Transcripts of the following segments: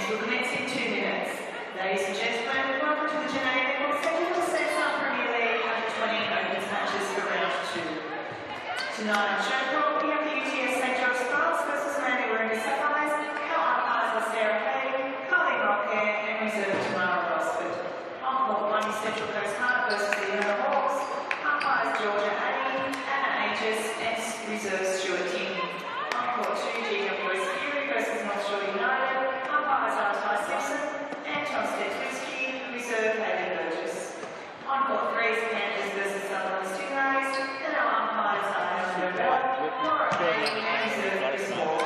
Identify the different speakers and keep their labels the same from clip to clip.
Speaker 1: will commence in 2 minutes. Ladies and gentlemen, welcome to the Geneva Central Premier League Under-20 Opens matches for round 2. Tonight on ShowCourt, we have the U20'S Sapphires versus Sapphires. Our umpires are Sarah Hay, Colleen Rockhair, and reserve Tamara Rosford. On court 1 is Central Coast Hart versus the Yellow Hawks. Umpires Georgia A, Anna Aegis, and reserve Stuart Tierney. On court 2, GWS Fury versus North Shore United. Umpires are Ty Simpson and Tom Stetwinsky, reserve Hayley Burgess. On court 3 is Panthers versus Sutherland Stingrays, and our umpires are Helen Novella, Laura May, and reserve Chris Moore.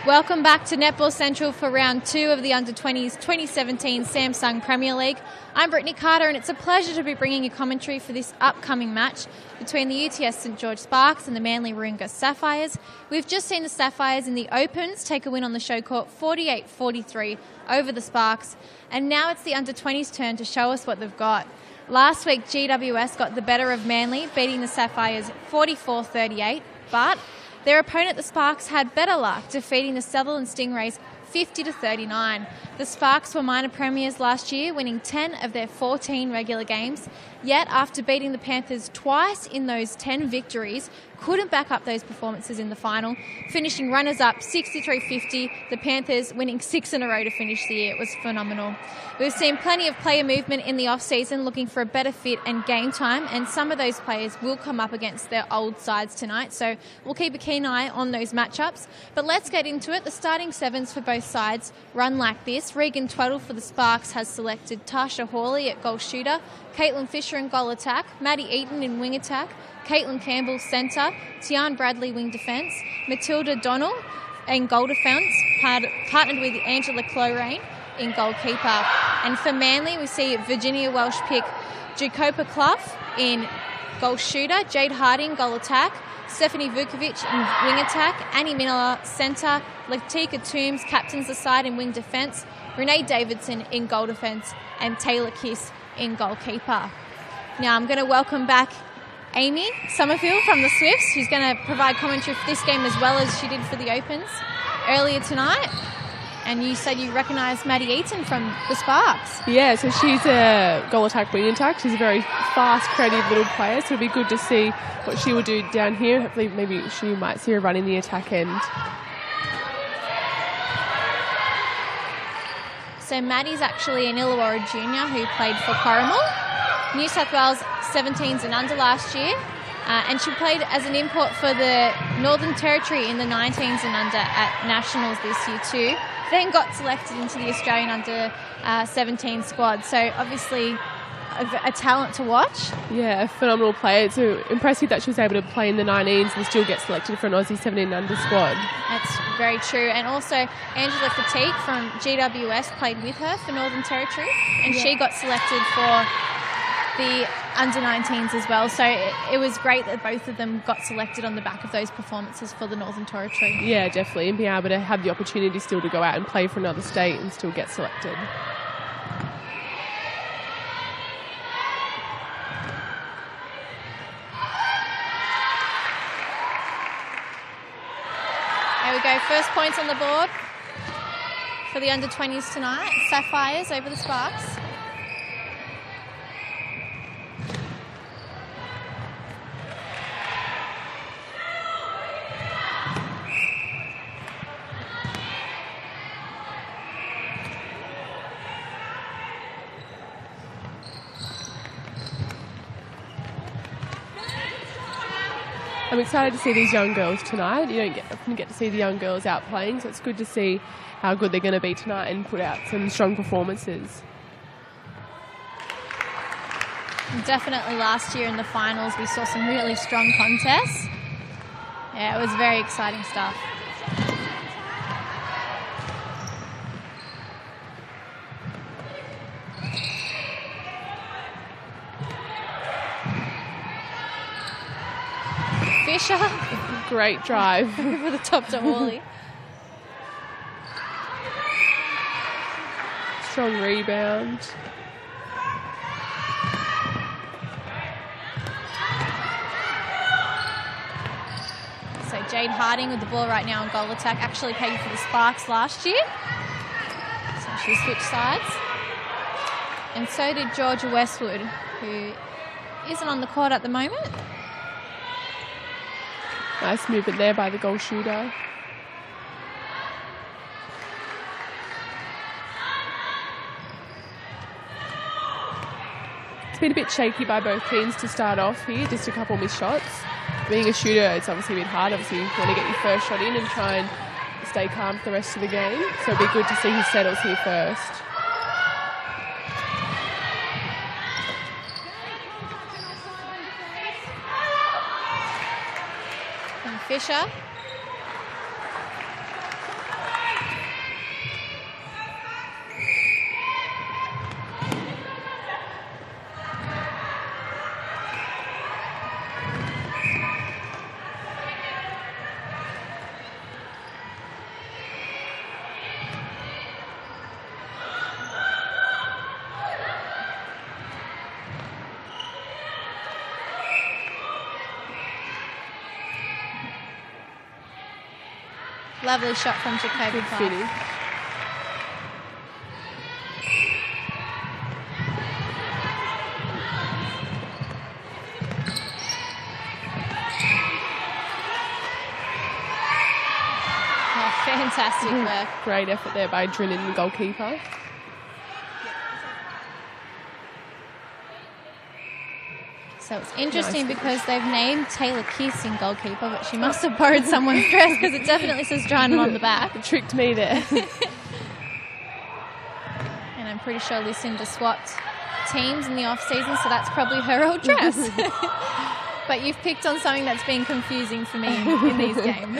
Speaker 2: Welcome back to Netball Central for round 2 of the Under-20s 2017 Samsung Premier League. I'm Brittany Carter, and it's a pleasure to be bringing you commentary for this upcoming match between the U20'S St George Sparks and the Manly Warringah Sapphires. We've just seen the Sapphires in the Opens take a win on the ShowCourt 48-43 over the Sparks, and now it's the Under-20s turn to show us what they've got. Last week, GWS got the better of Manly, beating the Sapphires 44-38, but their opponent, the Sparks, had better luck, defeating the Sutherland Stingrays 50-39. The Sparks were minor premiers last year, winning 10 of their 14 regular games. Yet, after beating the Panthers twice in those 10 victories, couldn't back up those performances in the final, finishing runners-up 63-50, the Panthers winning 6 in a row to finish the year. It was phenomenal. We've seen plenty of player movement in the off-season, looking for a better fit and game time, and some of those players will come up against their old sides tonight, so we'll keep a keen eye on those matchups. But let's get into it. The starting sevens for both sides run like this. Regan Tweddle for the Sparks has selected Tasha Hawley at goal shooter, Caitlin Fisher in goal attack, Maddie Eaton in wing attack, Caitlin Campbell centre, Tian Bradley wing defence, Matilda Donnell in goal defence, partnered with Angela Clorane in goalkeeper. And for Manly, we see Virginia Welsh pick Jacopa Clough in goal shooter, Jade Harding goal attack, Stephanie Vukovic in wing attack, Annie Miller centre, Latika Toombs captains the side in wing defence, Renee Davidson in goal defence, and Taylor Kiss in goalkeeper. Now I'm going to welcome back Amy Summerfield from the Swifts, who's going to provide commentary for this game as well as she did for the Opens earlier tonight. And you said you recognise Maddie Eaton from the Sparks.
Speaker 3: Yeah, so she's a goal attack, wing attack. She's a very fast, creative little player, so it'll be good to see what she will do down here. Hopefully maybe she might see her run in the attack end.
Speaker 2: So Maddie's actually an Illawarra junior who played for Corrimal, New South Wales 17s and under last year, and she played as an import for the Northern Territory in the 19s and under at Nationals this year too. Then got selected into the Australian under 17 squad. So obviously a talent to watch.
Speaker 3: Yeah, a phenomenal player. It's impressive that she was able to play in the 19s and still get selected for an Aussie 17 under squad.
Speaker 2: That's very true. And also Angela Fatigue from GWS played with her for Northern Territory, and she got selected for the under-19s as well. So it was great that both of them got selected on the back of those performances for the Northern Territory.
Speaker 3: Yeah, definitely. And being able to have the opportunity still to go out and play for another state and still get selected.
Speaker 2: There we go. First points on the board for the under-20s tonight. Sapphires over the Sparks.
Speaker 3: I'm excited to see these young girls tonight. You don't often get to see the young girls out playing, so it's good to see how good they're going to be tonight and put out some strong performances.
Speaker 2: Definitely last year in the finals we saw some really strong contests. Yeah, it was very exciting stuff. Fisher.
Speaker 3: Great drive.
Speaker 2: Over the top to Hawley.
Speaker 3: Strong rebound.
Speaker 2: Jade Harding with the ball right now on goal attack, actually played for the Sparks last year. So she switched sides. And so did Georgia Westwood, who isn't on the court at the moment.
Speaker 3: Nice movement there by the goal shooter. It's been a bit shaky by both teams to start off here, just a couple missed shots. Being a shooter, it's obviously a bit hard. Obviously, you want to get your first shot in and try and stay calm for the rest of the game. So it'd be good to see who settles here first.
Speaker 2: And Fisher. Lovely shot from Jacoby Clark.
Speaker 3: Finish.
Speaker 2: Oh, fantastic work.
Speaker 3: Great effort there by Drilling, the goalkeeper.
Speaker 2: So it's interesting because they've named Taylor Kiss in goalkeeper, but she must have borrowed someone's dress because it definitely says Dryden on the back.
Speaker 3: It tricked me there.
Speaker 2: And I'm pretty sure Lucinda swapped teams in the off-season, so that's probably her old dress. But you've picked on something that's been confusing for me in these games.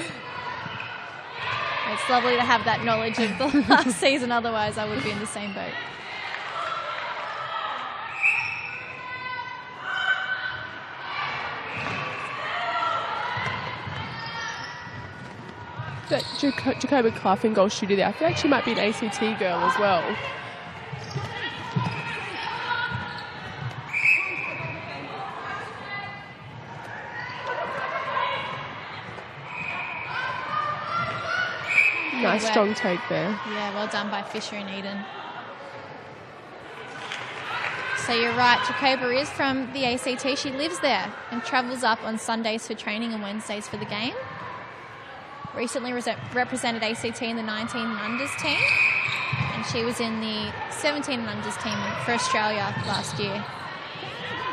Speaker 2: It's lovely to have that knowledge of the last season, otherwise I would be in the same boat.
Speaker 3: That Jacoby Clough goal shooter there, I feel like she might be an ACT girl as well. Nice strong take there.
Speaker 2: Yeah, well done by Fisher and Eden. So you're right, Jacoba is from the ACT. She lives there and travels up on Sundays for training and Wednesdays for the game. Recently represented ACT in the 19 and unders team, and she was in the 17 and unders team for Australia last year.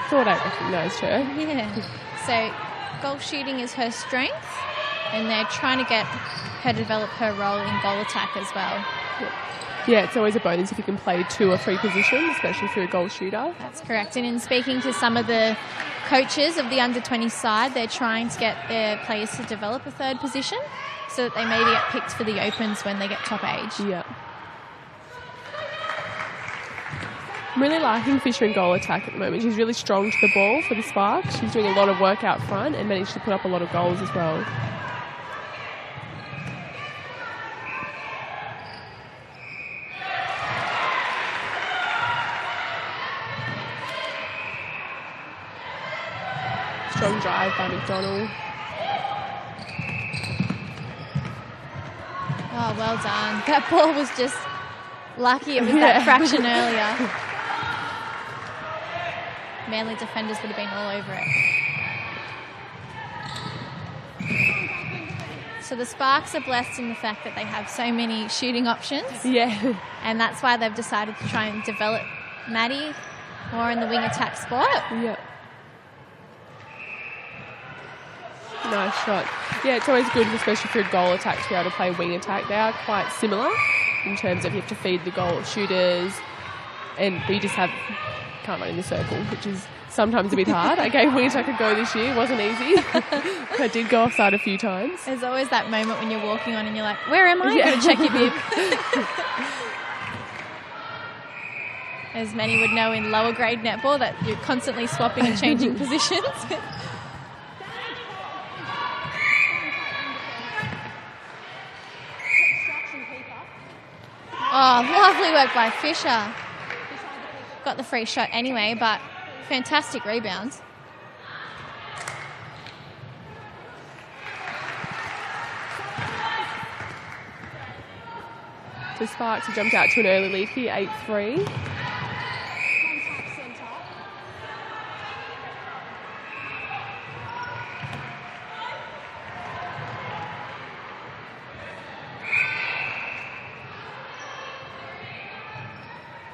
Speaker 3: Thought I recognised her.
Speaker 2: Yeah. So goal shooting is her strength, and they're trying to get her to develop her role in goal attack as well.
Speaker 3: Yeah, it's always a bonus if you can play 2 or 3 positions, especially if you're a goal shooter.
Speaker 2: That's correct. And in speaking to some of the coaches of the under-20 side, they're trying to get their players to develop a third position so that they maybe get picked for the opens when they get top age.
Speaker 3: Yeah. I'm really liking Fisher in goal attack at the moment. She's really strong to the ball for the Sparks. She's doing a lot of work out front and managed to put up a lot of goals as well. Strong drive by McDonald.
Speaker 2: Oh, well done. That ball was just lucky it was that fraction earlier. Manly defenders would have been all over it. So the Sparks are blessed in the fact that they have so many shooting options.
Speaker 3: Yeah.
Speaker 2: And that's why they've decided to try and develop Maddie more in the wing attack spot.
Speaker 3: Yeah. Nice shot. Yeah, it's always good, especially for a goal attack, to be able to play wing attack. They are quite similar in terms of you have to feed the goal shooters, and you just can't run in the circle, which is sometimes a bit hard. I gave wing attack a go this year. It wasn't easy. I did go offside a few times.
Speaker 2: There's always that moment when you're walking on and you're like, where am I? Yeah. Got to check your bib. As many would know in lower grade netball, that you're constantly swapping and changing positions. Oh, lovely work by Fisher. Got the free shot anyway, but fantastic rebounds.
Speaker 3: So Sparks have jumped out to an early lead here, 8-3.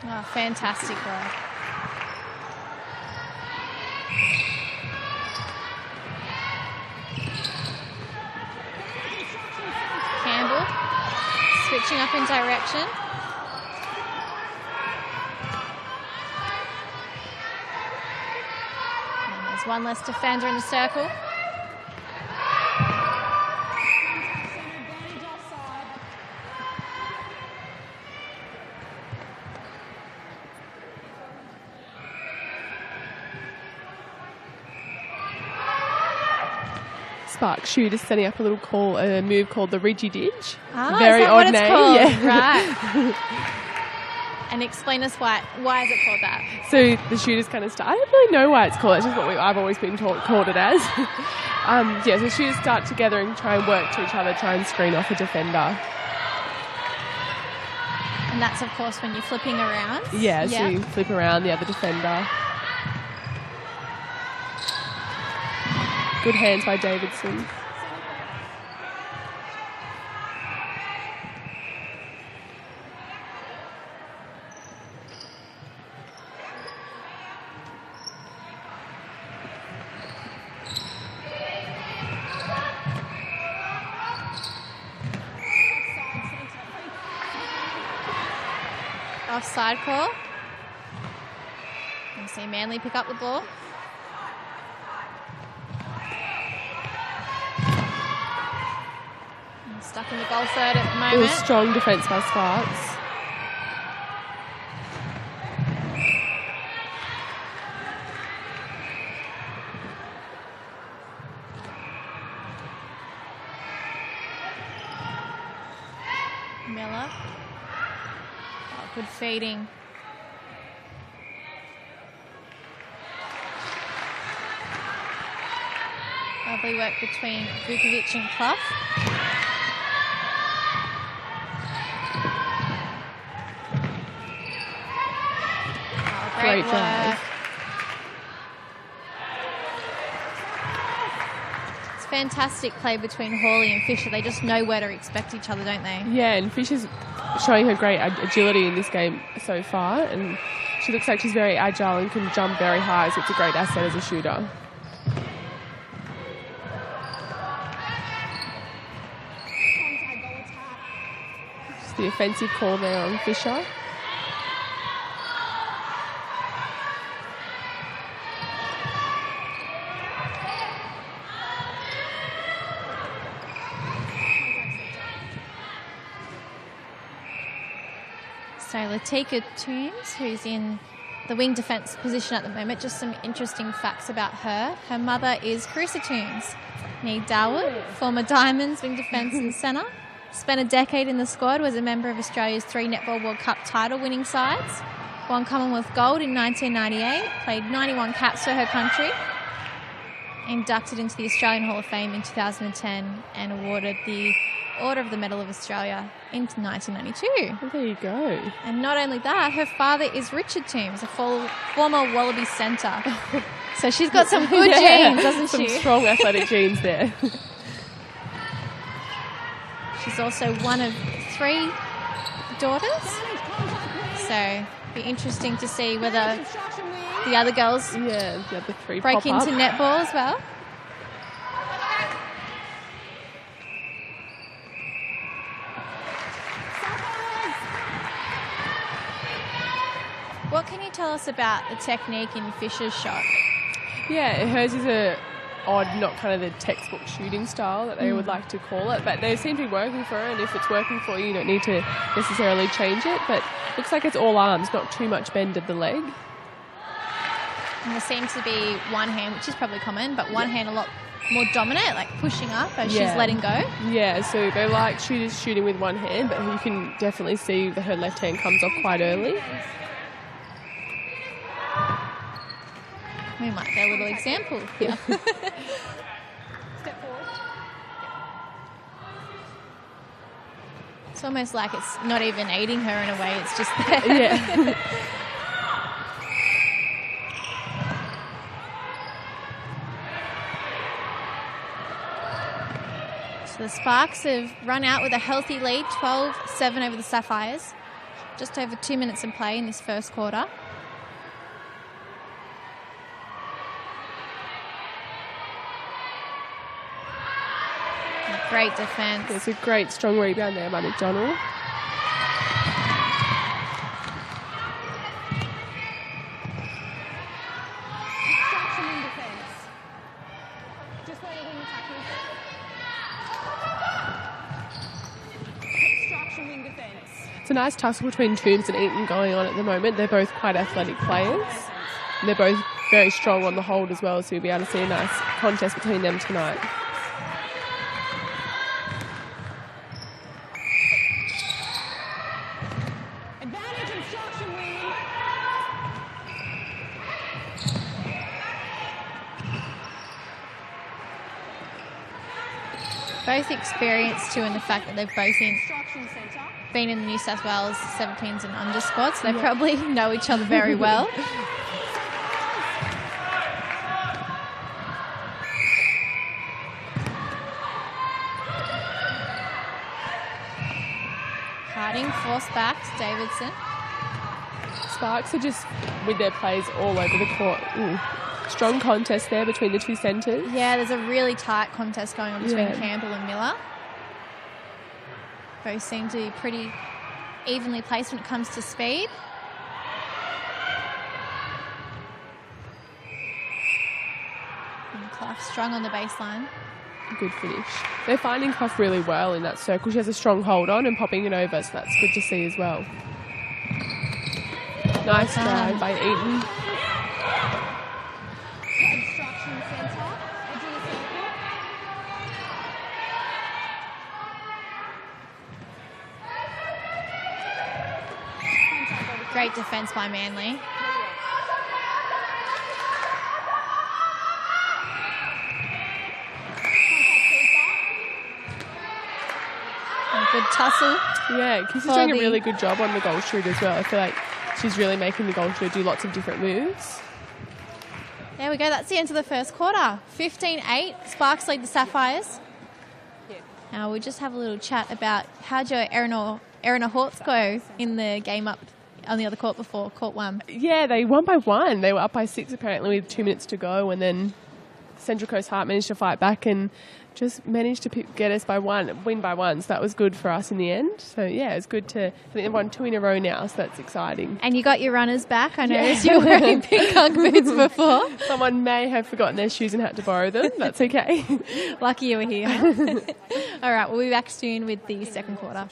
Speaker 2: Oh, fantastic work. Campbell switching up in direction. And there's one less defender in the circle.
Speaker 3: Spark shooters setting up a move called the Ridgy Didge.
Speaker 2: Ah,
Speaker 3: Very
Speaker 2: is that
Speaker 3: odd
Speaker 2: what it's
Speaker 3: name.
Speaker 2: called?
Speaker 3: Yeah.
Speaker 2: Right. And explain us why is it called that?
Speaker 3: So the shooters kind of start. I don't really know why it's called. It's just what I've always been called it as. So the shooters start together and try and work to each other, try and screen off a defender.
Speaker 2: And that's, of course, when you're flipping around.
Speaker 3: Yeah, so you flip around the other defender. Good hands by Davidson.
Speaker 2: Offside call. You see Manly pick up the ball. Stuck in the goal third at the moment.
Speaker 3: It was strong defence by Sparks.
Speaker 2: Miller. Oh, good feeding. Lovely work between Vukovic and Clough. Great drive. It's fantastic play between Hawley and Fisher. They just know where to expect each other, don't they?
Speaker 3: Yeah, and Fisher's showing her great agility in this game so far, and she looks like she's very agile and can jump very high, so it's a great asset as a shooter. Just the offensive call there on Fisher.
Speaker 2: So Latika Toombs, who's in the wing defence position at the moment, just some interesting facts about her. Her mother is Carissa Toombs, nee Darwood, former Diamonds wing defence and centre. Spent a decade in the squad, was a member of Australia's 3 Netball World Cup title winning sides. Won Commonwealth Gold in 1998, played 91 caps for her country. Inducted into the Australian Hall of Fame in 2010 and awarded the Order of the Medal of Australia in 1992.
Speaker 3: Well, there you go.
Speaker 2: And not only that, her father is Richard Toombs, a former Wallaby centre. So she's got some good genes, doesn't she?
Speaker 3: Some strong athletic genes there.
Speaker 2: She's also one of 3 daughters. So be interesting to see whether the other girls
Speaker 3: the other 3
Speaker 2: break into netball as well. What can you tell us about the technique in Fisher's shot?
Speaker 3: Yeah, hers is a odd, not kind of the textbook shooting style that they would like to call it, but they seem to be working for her, and if it's working for you, you don't need to necessarily change it, but looks like it's all arms, not too much bend of the leg.
Speaker 2: And there seems to be one hand, which is probably common, but one hand a lot more dominant, like pushing up as she's letting go. Yeah,
Speaker 3: so they like shooters shooting with one hand, but you can definitely see that her left hand comes off quite early.
Speaker 2: We might get a little example here.
Speaker 4: Step forward.
Speaker 2: It's almost like it's not even aiding her in a way, it's just there.
Speaker 3: Yeah.
Speaker 2: So the Sparks have run out with a healthy lead, 12-7 over the Sapphires. Just over 2 minutes in play in this first quarter. Great defence.
Speaker 3: It's a great strong rebound there by McDonald. It's a nice tussle between Toombs and Eaton going on at the moment. They're both quite athletic players. And they're both very strong on the hold as well, so you'll be able to see a nice contest between them tonight.
Speaker 2: Both experienced too in the fact that they've both been in the New South Wales 17s and under squad, so they probably know each other very well. Harding forced back to Davidson.
Speaker 3: Sparks are just with their plays all over the court. Ooh. Strong contest there between the two centres.
Speaker 2: Yeah, there's a really tight contest going on between Campbell and Miller. Both seem to be pretty evenly placed when it comes to speed. And Clough strung on the baseline.
Speaker 3: Good finish. They're finding Clough really well in that circle. She has a strong hold on and popping it over, so that's good to see as well. Nice drive by Eaton.
Speaker 2: Great defence by Manly. Good tussle.
Speaker 3: Yeah, Kissy's doing a really good job on the goal shoot as well. I feel like she's really making the goal shoot do lots of different moves.
Speaker 2: There we go. That's the end of the first quarter. 15-8. Sparks lead the Sapphires. Now we'll just have a little chat about how'd your Erina Hawks go in the game up on the other court before court one.
Speaker 3: Yeah, they won by 1. They were up by 6 apparently with 2 minutes to go, and then Central Coast Heart managed to fight back and just managed to get us by 1, win by 1. So that was good for us in the end. So yeah, it's good to. I think they've won 2 in a row now, so that's exciting.
Speaker 2: And you got your runners back. I noticed you were wearing pink Ugg boots before.
Speaker 3: Someone may have forgotten their shoes and had to borrow them. That's okay.
Speaker 2: Lucky you were here. All right, we'll be back soon with the second quarter.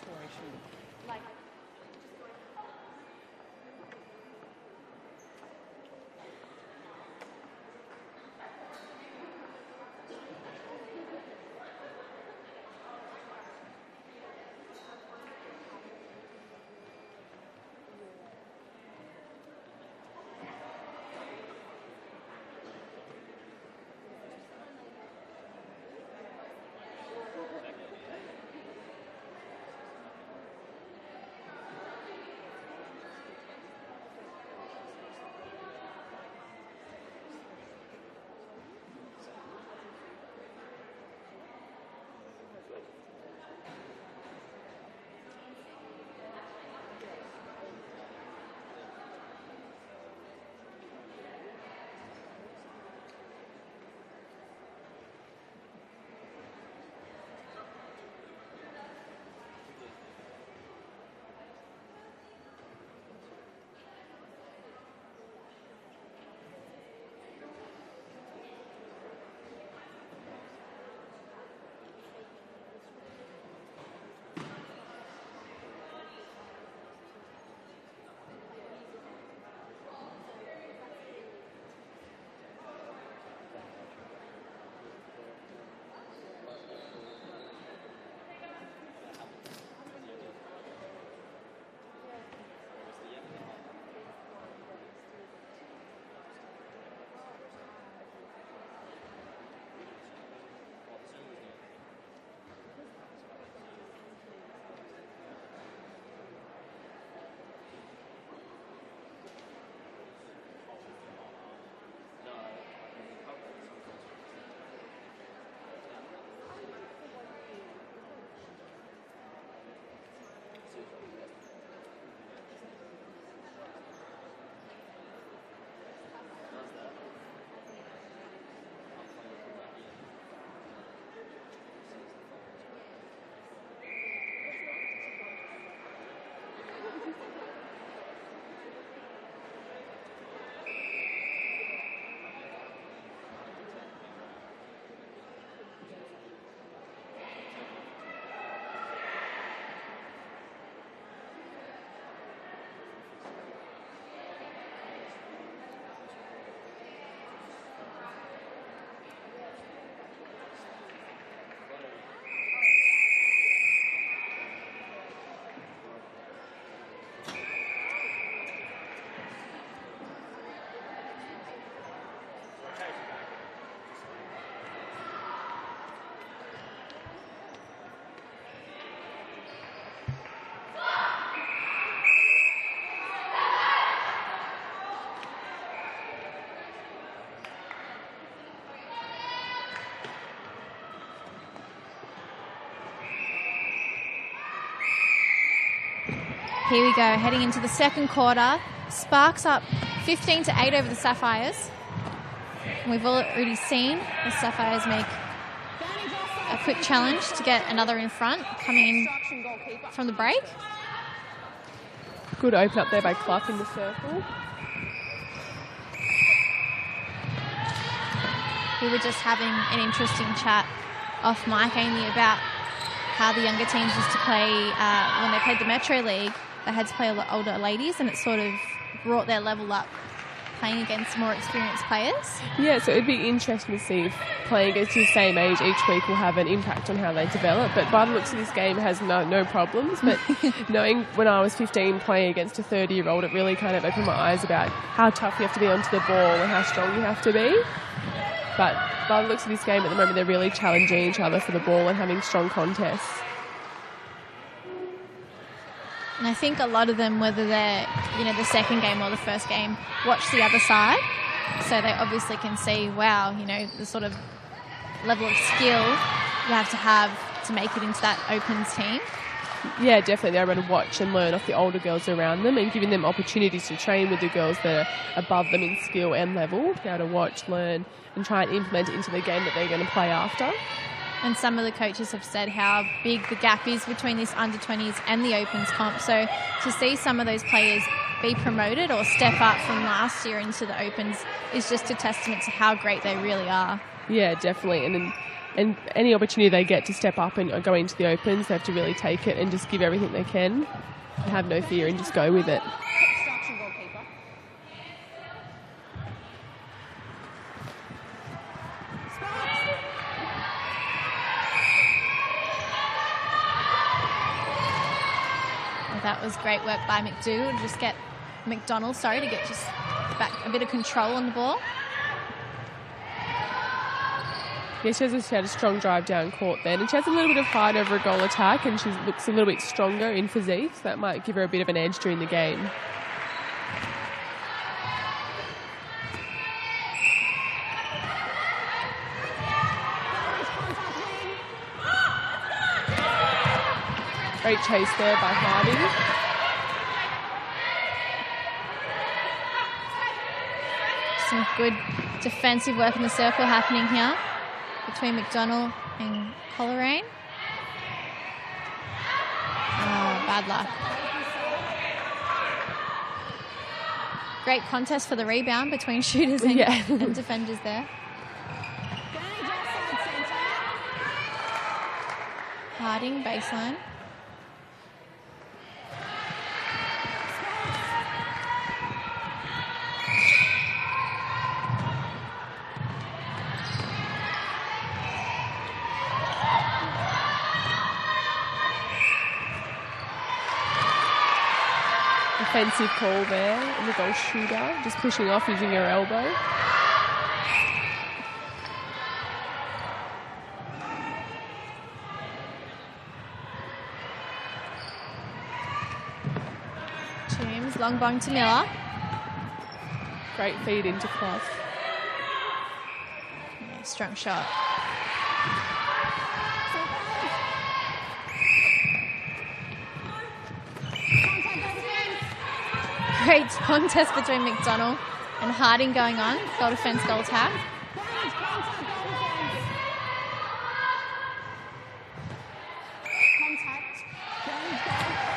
Speaker 2: Here we go, heading into the second quarter. Sparks up 15-8 over the Sapphires. And we've already seen the Sapphires make a quick challenge to get another in front, coming in from the break.
Speaker 3: Good open up there by Clough in the circle.
Speaker 2: We were just having an interesting chat off mic, Amy, about how the younger teams used to play, when they played the Metro League, they had to play a lot older ladies, and it sort of brought their level up playing against more experienced players.
Speaker 3: Yeah, so it'd be interesting to see if playing against the same age each week will have an impact on how they develop. But by the looks of this game, it has no problems. But knowing when I was 15 playing against a 30-year-old, it really kind of opened my eyes about how tough you have to be onto the ball and how strong you have to be. But by the looks of this game at the moment, they're really challenging each other for the ball and having strong contests.
Speaker 2: And I think a lot of them, whether they're, the second game or the first game, watch the other side. So they obviously can see, wow, the sort of level of skill you have to make it into that Opens team.
Speaker 3: Yeah, definitely. They're able to watch and learn off the older girls around them and giving them opportunities to train with the girls that are above them in skill and level, to be able to watch, learn and try and implement it into the game that they're going to play after.
Speaker 2: And some of the coaches have said how big the gap is between this under-20s and the Opens comp. So to see some of those players be promoted or step up from last year into the Opens is just a testament to how great they really are.
Speaker 3: Yeah, definitely. And any opportunity they get to step up and go into the Opens, they have to really take it and just give everything they can and have no fear and just go with it.
Speaker 2: That was great work by McDonald to get just back a bit of control on the ball.
Speaker 3: Yeah, she had a strong drive down court then, and she has a little bit of height over a goal attack, and she looks a little bit stronger in physique, so that might give her a bit of an edge during the game. Great chase there by Harding.
Speaker 2: Some good defensive work in the circle happening here between McDonald and Coleraine. Oh, bad luck. Great contest for the rebound between shooters and, and defenders there. Harding, baseline.
Speaker 3: Offensive call there, and the goal shooter just pushing off using her elbow.
Speaker 2: Toombs, long bong to Miller.
Speaker 3: Great feed into Clough.
Speaker 2: Yeah, strong shot. Great contest between McDonald and Harding going on. Goal defence, goal attack.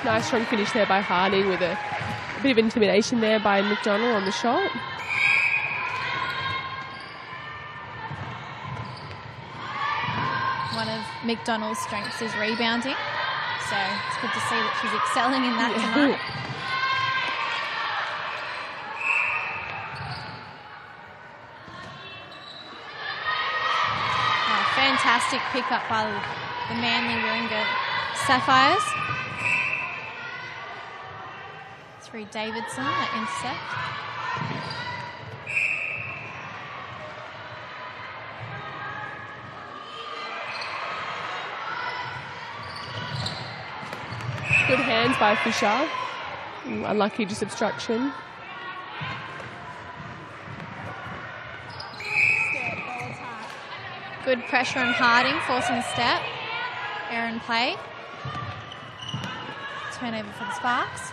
Speaker 3: Nice strong finish there by Harding with a bit of intimidation there by McDonald on the shot.
Speaker 2: One of McDonald's strengths is rebounding. So it's good to see that she's excelling in that tonight. Fantastic pick up by the Manly Warringah Sapphires. Through Davidson at intercept.
Speaker 3: Good hands by Fisher. Unlucky just obstruction.
Speaker 2: Good pressure on Harding, forcing a step. Error in play. Turnover for the Sparks.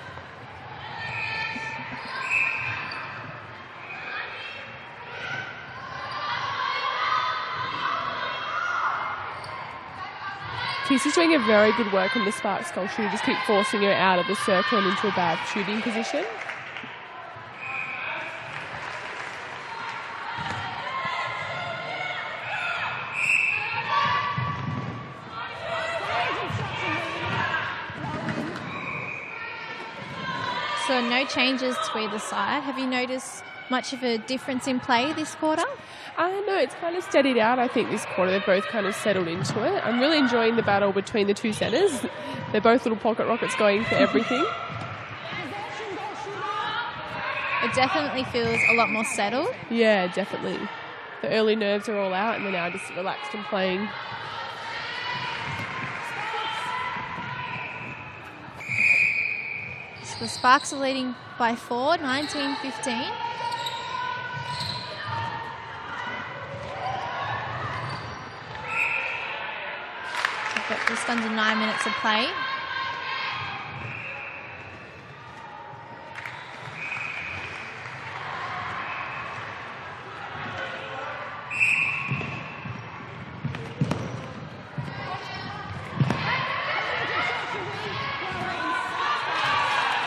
Speaker 3: Casey's doing a very good work on the Sparks goal. She just keep forcing her out of the circle and into a bad shooting position.
Speaker 2: So no changes to either side. Have you noticed much of a difference in play this quarter?
Speaker 3: No, it's kind of steadied out, I think, this quarter. They've both kind of settled into it. I'm really enjoying the battle between the two centres. They're both little pocket rockets going for everything.
Speaker 2: It definitely feels a lot more settled.
Speaker 3: Yeah, definitely. The early nerves are all out and they're now just relaxed and playing.
Speaker 2: So the Sparks are leading by 4, 19-15. Got just under 9 minutes of play.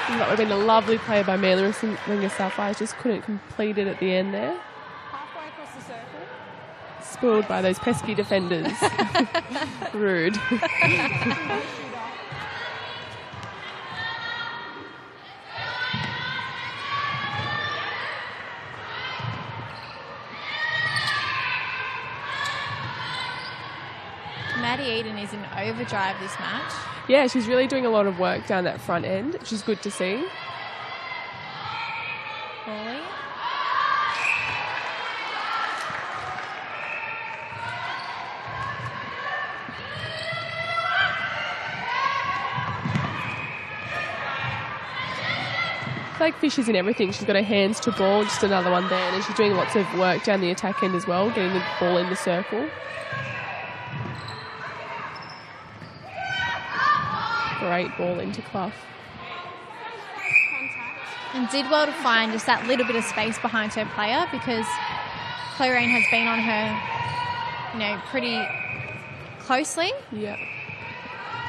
Speaker 3: That would have been a lovely play by Manly. The Sapphires just couldn't complete it at the end there.
Speaker 4: Halfway across the circle.
Speaker 3: Spoiled by those pesky defenders. Rude.
Speaker 2: Maddie Eden is in overdrive this match.
Speaker 3: Yeah, she's really doing a lot of work down that front end, which is good to see.
Speaker 2: Paulie.
Speaker 3: Like Fisher's in everything. She's got her hands to ball, just another one there, and she's doing lots of work down the attack end as well, getting the ball in the circle. Great ball into Clough.
Speaker 2: And did well to find just that little bit of space behind her player, because Chlorine has been on her, pretty closely.
Speaker 3: Yeah.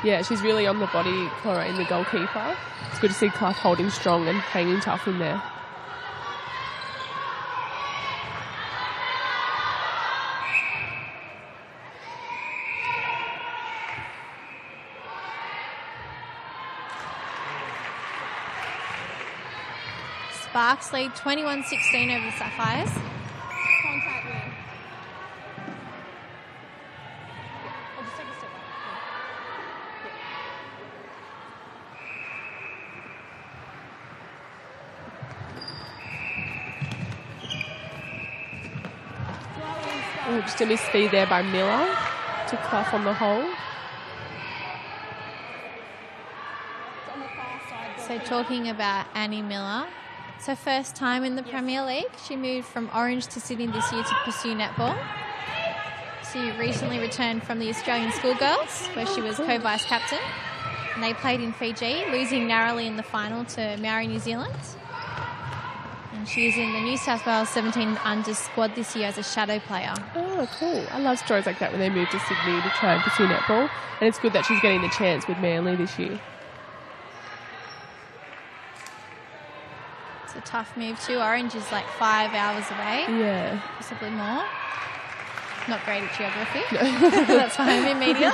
Speaker 3: Yeah, she's really on the body, Chlorine, the goalkeeper. It's good to see Clough holding strong and hanging tough in there.
Speaker 2: Sparks lead 21-16 over the Sapphires.
Speaker 4: Contact me. I'll just take a step back.
Speaker 3: Oh, just a misfeed there by Miller to Clough on the hole.
Speaker 4: On the far side.
Speaker 2: So talking about Annie Miller, it's her first time in the Premier League. She moved from Orange to Sydney this year to pursue netball. She recently returned from the Australian Schoolgirls, where she was co-vice captain. And they played in Fiji, losing narrowly in the final to Maori, New Zealand. And she is in the New South Wales 17 under squad this year as a shadow player.
Speaker 3: Oh, cool. I love stories like that when they move to Sydney to try and pursue netball. And it's good that she's getting the chance with Manly this year.
Speaker 2: It's a tough move too. Orange is like 5 hours away.
Speaker 3: Yeah.
Speaker 2: Possibly more. Not great at geography. That's why I'm in media.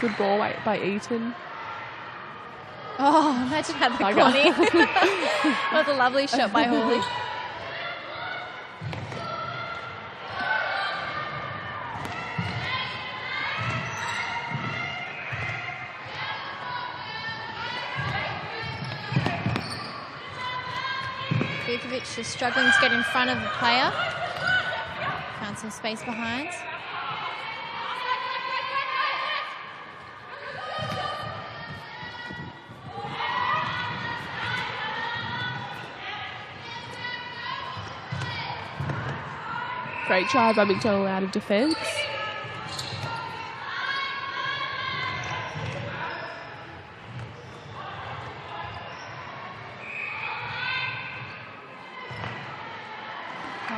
Speaker 3: Good ball by Eaton.
Speaker 2: Oh, imagine had the
Speaker 3: Bugger.
Speaker 2: Connie. That was a lovely shot by Hawley. Vukovic just struggling to get in front of the player. Found some space behind.
Speaker 3: Great try by McDonald out of defence.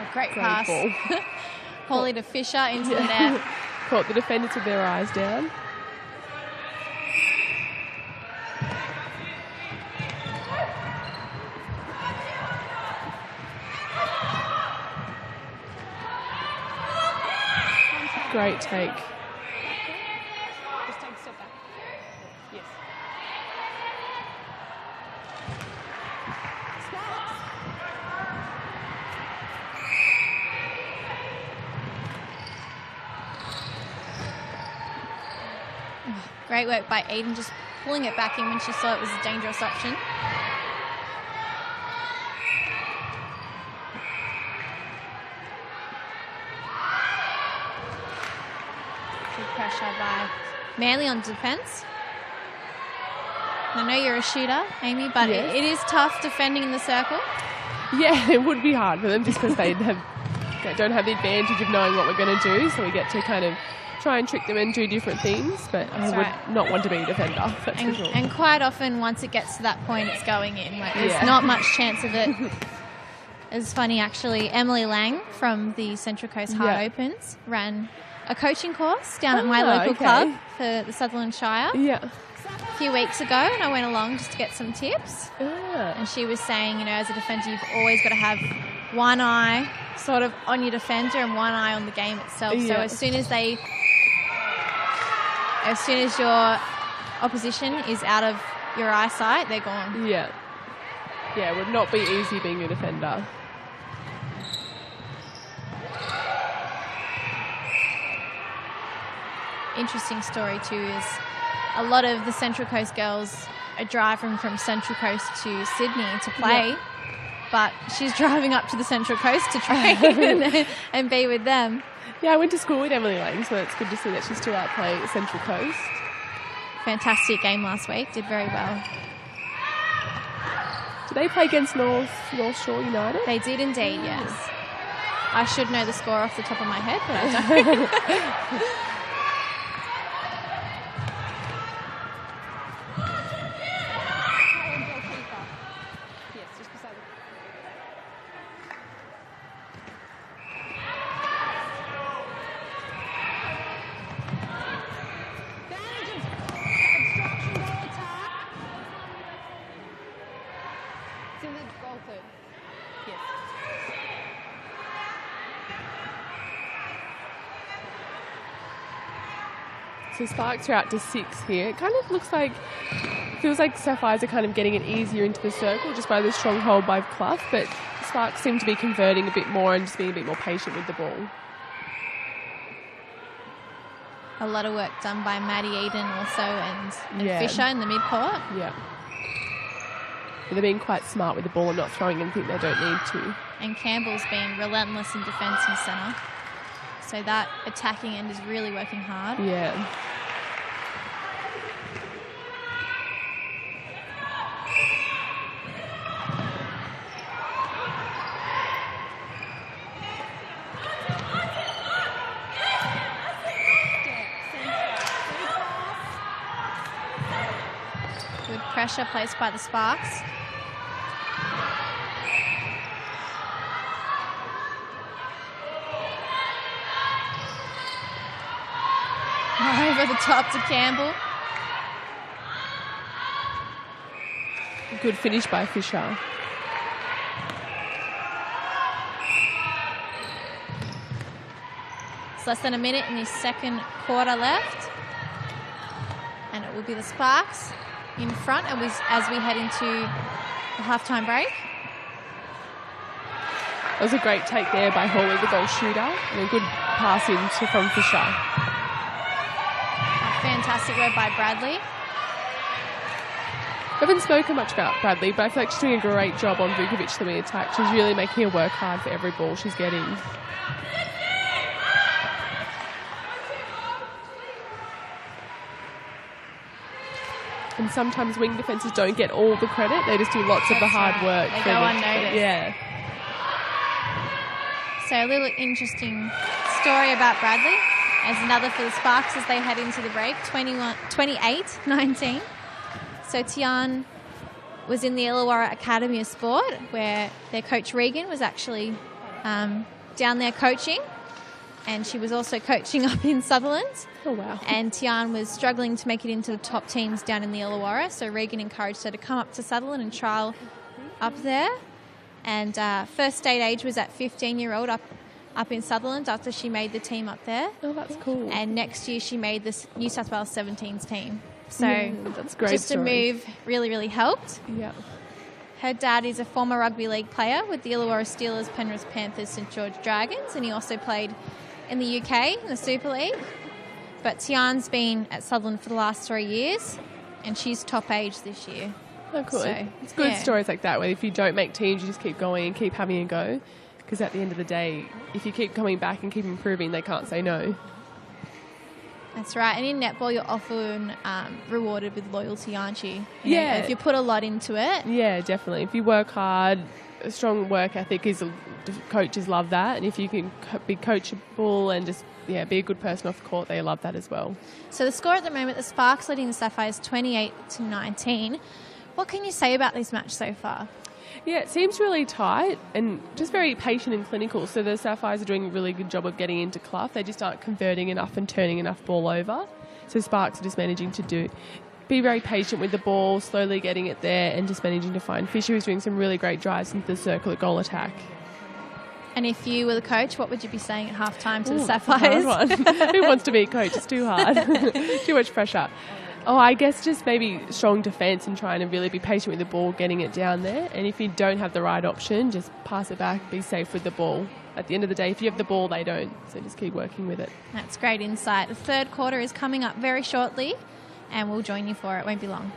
Speaker 2: Oh, great
Speaker 3: Great
Speaker 2: pass.
Speaker 3: ball.
Speaker 2: Paulie to Fisher into the net.
Speaker 3: Caught the defenders with their eyes down. Great take.
Speaker 4: Just take a step back. Yes.
Speaker 2: Great work by Eden, just pulling it back in when she saw it was a dangerous option. Good pressure by Manly on defence. I know you're a shooter, Amy, but
Speaker 3: Yes.
Speaker 2: it is tough defending in the circle.
Speaker 3: Yeah, it would be hard for them just because they don't have the advantage of knowing what we're going to do, so we get to kind of try and trick them and do different things, but
Speaker 2: That's
Speaker 3: I would
Speaker 2: right.
Speaker 3: not want to be a defender, that's
Speaker 2: And,
Speaker 3: for sure.
Speaker 2: and quite often, once it gets to that point, it's going in. Like, there's
Speaker 3: Yeah.
Speaker 2: not much chance of it. It's funny, actually. Emily Lang from the Central Coast Hard
Speaker 3: Yeah.
Speaker 2: Opens ran a coaching course down at my
Speaker 3: Oh,
Speaker 2: local
Speaker 3: okay.
Speaker 2: club for the Sutherland Shire
Speaker 3: Yeah.
Speaker 2: a few weeks ago, and I went along just to get some tips.
Speaker 3: Ah.
Speaker 2: And she was saying, you know, as a defender, you've always got to have one eye sort of on your defender and one eye on the game itself. So
Speaker 3: Yeah.
Speaker 2: as soon as your opposition is out of your eyesight, they're gone.
Speaker 3: Yeah. Yeah, it would not be easy being a defender.
Speaker 2: Interesting story too is a lot of the Central Coast girls are driving from Central Coast to Sydney to play, but she's driving up to the Central Coast to train and be with them.
Speaker 3: Yeah, I went to school with Emily Lang, so it's good to see that she's still out playing at Central Coast.
Speaker 2: Fantastic game last week, did very well.
Speaker 3: Did they play against North Shore United?
Speaker 2: They did indeed, yes. I should know the score off the top of my head, but I don't.
Speaker 4: Goalkeeper. Yes, just beside the... Advantages. Obstruction goal attack. It's in the goal third. Yes.
Speaker 3: So Sparks are out to 6 here. It kind of looks like, feels like Sapphires are kind of getting it easier into the circle just by the strong hold by Clough, but Sparks seem to be converting a bit more and just being a bit more patient with the ball.
Speaker 2: A lot of work done by Maddie Eden also and
Speaker 3: Yeah.
Speaker 2: Fisher in the mid-court.
Speaker 3: Yeah. But they're being quite smart with the ball and not throwing anything they don't need to.
Speaker 2: And Campbell's been relentless in defence in centre. So that attacking end is really working hard.
Speaker 3: Yeah.
Speaker 2: Good pressure placed by the Sparks. Over the top to Campbell.
Speaker 3: Good finish by Fisher.
Speaker 2: It's less than a minute in the second quarter left. And it will be the Sparks in front as we head into the halftime break.
Speaker 3: That was a great take there by Hawley, the goal shooter, and a good pass in from Fisher.
Speaker 2: Fantastic work by Bradley.
Speaker 3: I haven't spoken much about Bradley, but I feel like she's doing a great job on Vukovic the attack. She's really making her work hard for every ball she's getting. And sometimes wing defences don't get all the credit. They just do lots of the
Speaker 2: That's
Speaker 3: hard
Speaker 2: right.
Speaker 3: work.
Speaker 2: They
Speaker 3: for
Speaker 2: go
Speaker 3: the-
Speaker 2: unnoticed.
Speaker 3: Yeah.
Speaker 2: So a little interesting story about Bradley as another for the Sparks as they head into the break, 28-19. So Tian was in the Illawarra Academy of Sport where their coach Regan was actually down there coaching, and she was also coaching up in Sutherland.
Speaker 3: Oh, wow.
Speaker 2: And Tian was struggling to make it into the top teams down in the Illawarra, so Regan encouraged her to come up to Sutherland and trial up there. And first state age was at 15-year-old up in Sutherland after she made the team up there.
Speaker 3: Oh, that's cool.
Speaker 2: And next year she made the New South Wales 17s team. So
Speaker 3: that's great.
Speaker 2: just
Speaker 3: story.
Speaker 2: a move really helped.
Speaker 3: Yeah.
Speaker 2: Her dad is a former rugby league player with the Illawarra Steelers, Penrith Panthers, St George Dragons, and he also played in the UK in the Super League. But Tian's been at Sutherland for the last 3 years, and she's top age this year.
Speaker 3: Oh, cool.
Speaker 2: So,
Speaker 3: it's good
Speaker 2: yeah.
Speaker 3: stories like that where if you don't make teams, you just keep going and keep having a go. Because at the end of the day, if you keep coming back and keep improving, they can't say no.
Speaker 2: That's right. And in netball, you're often rewarded with loyalty, aren't you?
Speaker 3: Yeah.
Speaker 2: If you put a lot into it.
Speaker 3: Yeah, definitely. If you work hard, a strong work ethic coaches love that. And if you can be coachable and just be a good person off the court, they love that as well.
Speaker 2: So the score at the moment, the Sparks leading the Sapphires 28-19. What can you say about this match so far?
Speaker 3: Yeah, it seems really tight and just very patient and clinical. So the Sapphires are doing a really good job of getting into Clough. They just aren't converting enough and turning enough ball over. So Sparks are just managing to be very patient with the ball, slowly getting it there and just managing to find Fisher, who's doing some really great drives into the circle at goal attack.
Speaker 2: And if you were the coach, what would you be saying at halftime to the
Speaker 3: That's
Speaker 2: Sapphires?
Speaker 3: a hard one. Who wants to be a coach? It's too hard. Too much pressure. Oh, I guess just maybe strong defence and trying to really be patient with the ball, getting it down there. And if you don't have the right option, just pass it back, be safe with the ball. At the end of the day, if you have the ball, they don't. So just keep working with it.
Speaker 2: That's great insight. The third quarter is coming up very shortly, and we'll join you for it. It won't be long.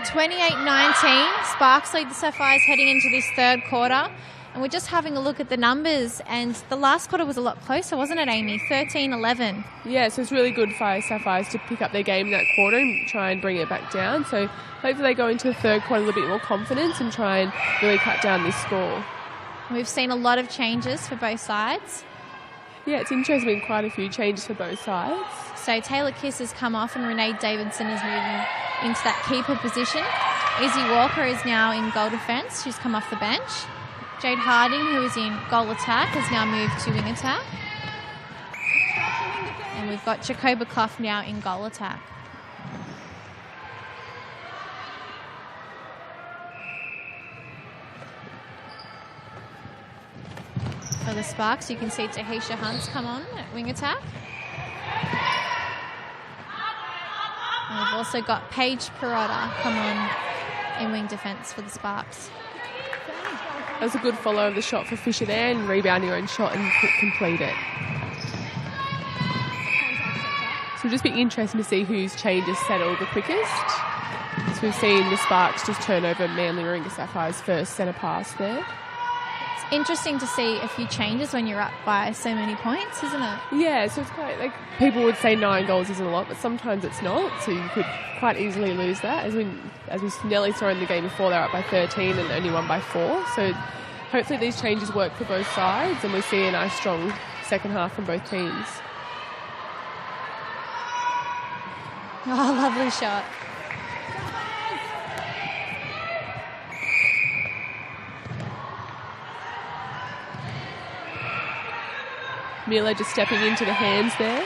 Speaker 2: 28-19. Sparks lead the Sapphires heading into this third quarter. And we're just having a look at the numbers. And the last quarter was a lot closer, wasn't it, Amy? 13-11.
Speaker 3: Yeah, so it's really good for Sapphires to pick up their game in that quarter and try and bring it back down. So hopefully they go into the third quarter with a bit more confidence and try and really cut down this score.
Speaker 2: We've seen a lot of changes for both sides.
Speaker 3: Yeah, it's interesting, quite a few changes for both sides.
Speaker 2: So Taylor Kiss has come off and Renee Davidson is moving into that keeper position. Izzy Walker is now in goal defence. She's come off the bench. Jade Harding, who is in goal attack, has now moved to wing attack. And we've got Jacoba Clough now in goal attack. For the Sparks, you can see Tahisha Hunt's come on at wing attack. And we've also got Paige Perrotta come on in wing defence for the Sparks.
Speaker 3: That was a good follow of the shot for Fisher there and rebounding her own shot and complete it. So it'll just be interesting to see whose changes settle the quickest. So we've seen the Sparks just turn over Manly Warringah Sapphire's first centre pass there.
Speaker 2: It's interesting to see a few changes when you're up by so many points, isn't it?
Speaker 3: Yeah, so it's quite like people would say 9 goals isn't a lot, but sometimes it's not. So you could quite easily lose that. As we nearly saw in the game before, they were up by 13 and only won by 4. So hopefully these changes work for both sides and we see a nice strong second half from both teams.
Speaker 2: Oh, lovely shot.
Speaker 3: Miller just stepping into the hands there.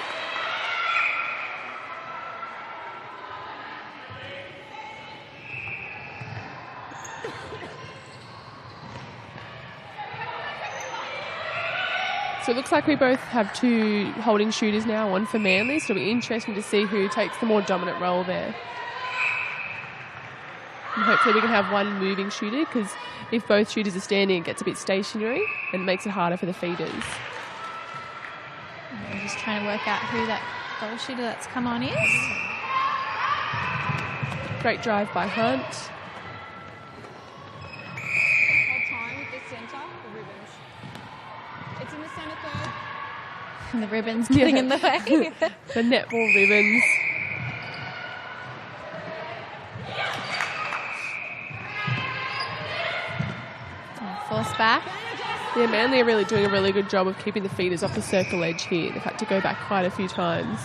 Speaker 3: So it looks like we both have 2 holding shooters now, one for Manly, so it'll be interesting to see who takes the more dominant role there. And hopefully we can have one moving shooter, because if both shooters are standing, it gets a bit stationary and makes it harder for the feeders.
Speaker 2: I'm just trying to work out who that goal shooter that's come on is.
Speaker 3: Great drive by Hunt.
Speaker 4: Hold time with the centre, the ribbons. It's in the centre third.
Speaker 2: And the ribbon's getting in the way.
Speaker 3: The netball ribbons.
Speaker 2: Force back.
Speaker 3: Yeah, Manly are really doing a really good job of keeping the feeders off the circle edge here. They've had to go back quite a few times.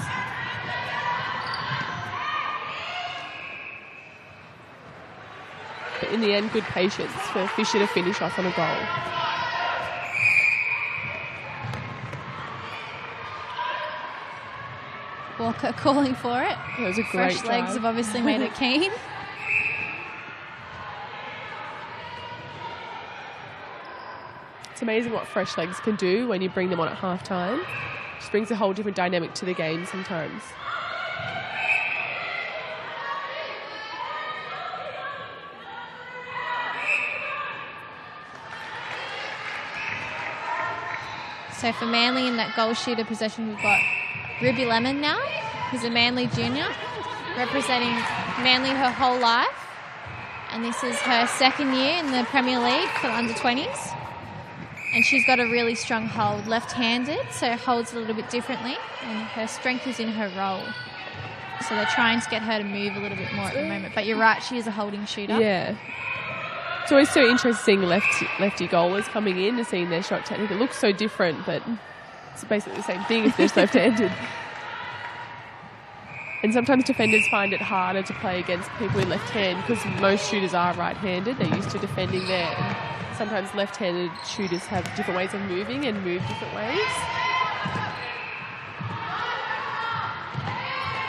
Speaker 3: But in the end, good patience for Fisher to finish off on a goal.
Speaker 2: Walker calling for it.
Speaker 3: That was a great
Speaker 2: Fresh legs
Speaker 3: drive.
Speaker 2: have obviously made it keen.
Speaker 3: It's amazing what fresh legs can do when you bring them on at half time. Just brings a whole different dynamic to the game sometimes.
Speaker 2: So for Manly in that goal shooter possession, we've got Ruby Lemon now, who's a Manly junior, representing Manly her whole life. And this is her second year in the Premier League for the under-20s. And she's got a really strong hold, left-handed, so holds a little bit differently. And her strength is in her roll. So they're trying to get her to move a little bit more at the moment. But you're right, she is a holding shooter.
Speaker 3: Yeah. It's always so interesting seeing lefty goalers coming in and seeing their shot technique. It looks so different, but it's basically the same thing if they're left-handed. And sometimes defenders find it harder to play against people in left hand because most shooters are right-handed. They're used to defending there. And sometimes left-handed shooters have different ways of moving and move different ways.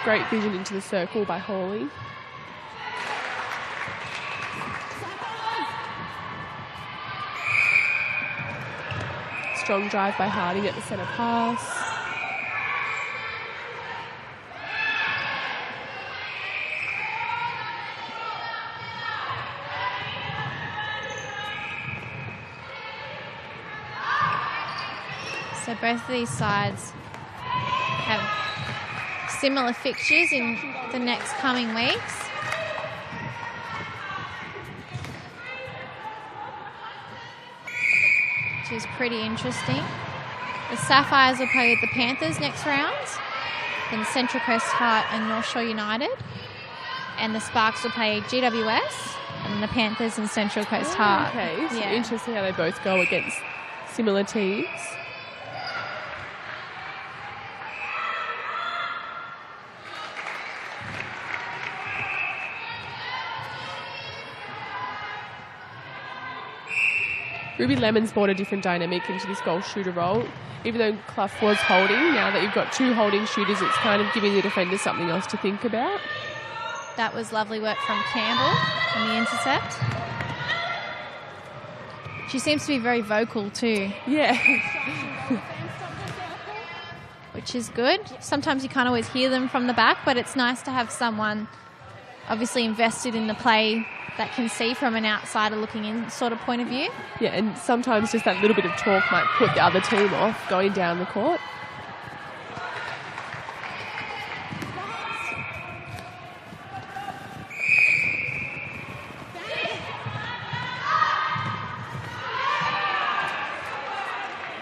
Speaker 3: Great vision into the circle by Hawley. Strong drive by Harding at the centre pass.
Speaker 2: So both of these sides have similar fixtures in the next coming weeks. which is pretty interesting. The Sapphires will play with the Panthers next round, then Central Coast Heart and North Shore United, and the Sparks will play GWS, and then the Panthers and Central Coast Heart.
Speaker 3: Okay, so interesting how they both go against similar teams. Ruby Lemon's brought a different dynamic into this goal shooter role. Even though Clough was holding, now that you've got two holding shooters, it's kind of giving the defender something else to think about.
Speaker 2: That was lovely work from Campbell on the intercept. She seems to be very vocal too.
Speaker 3: Yeah.
Speaker 2: Which is good. Sometimes you can't always hear them from the back, but it's nice to have someone obviously invested in the play that can see from an outsider looking in sort of point of view.
Speaker 3: Yeah, and sometimes just that little bit of talk might put the other team off going down the court.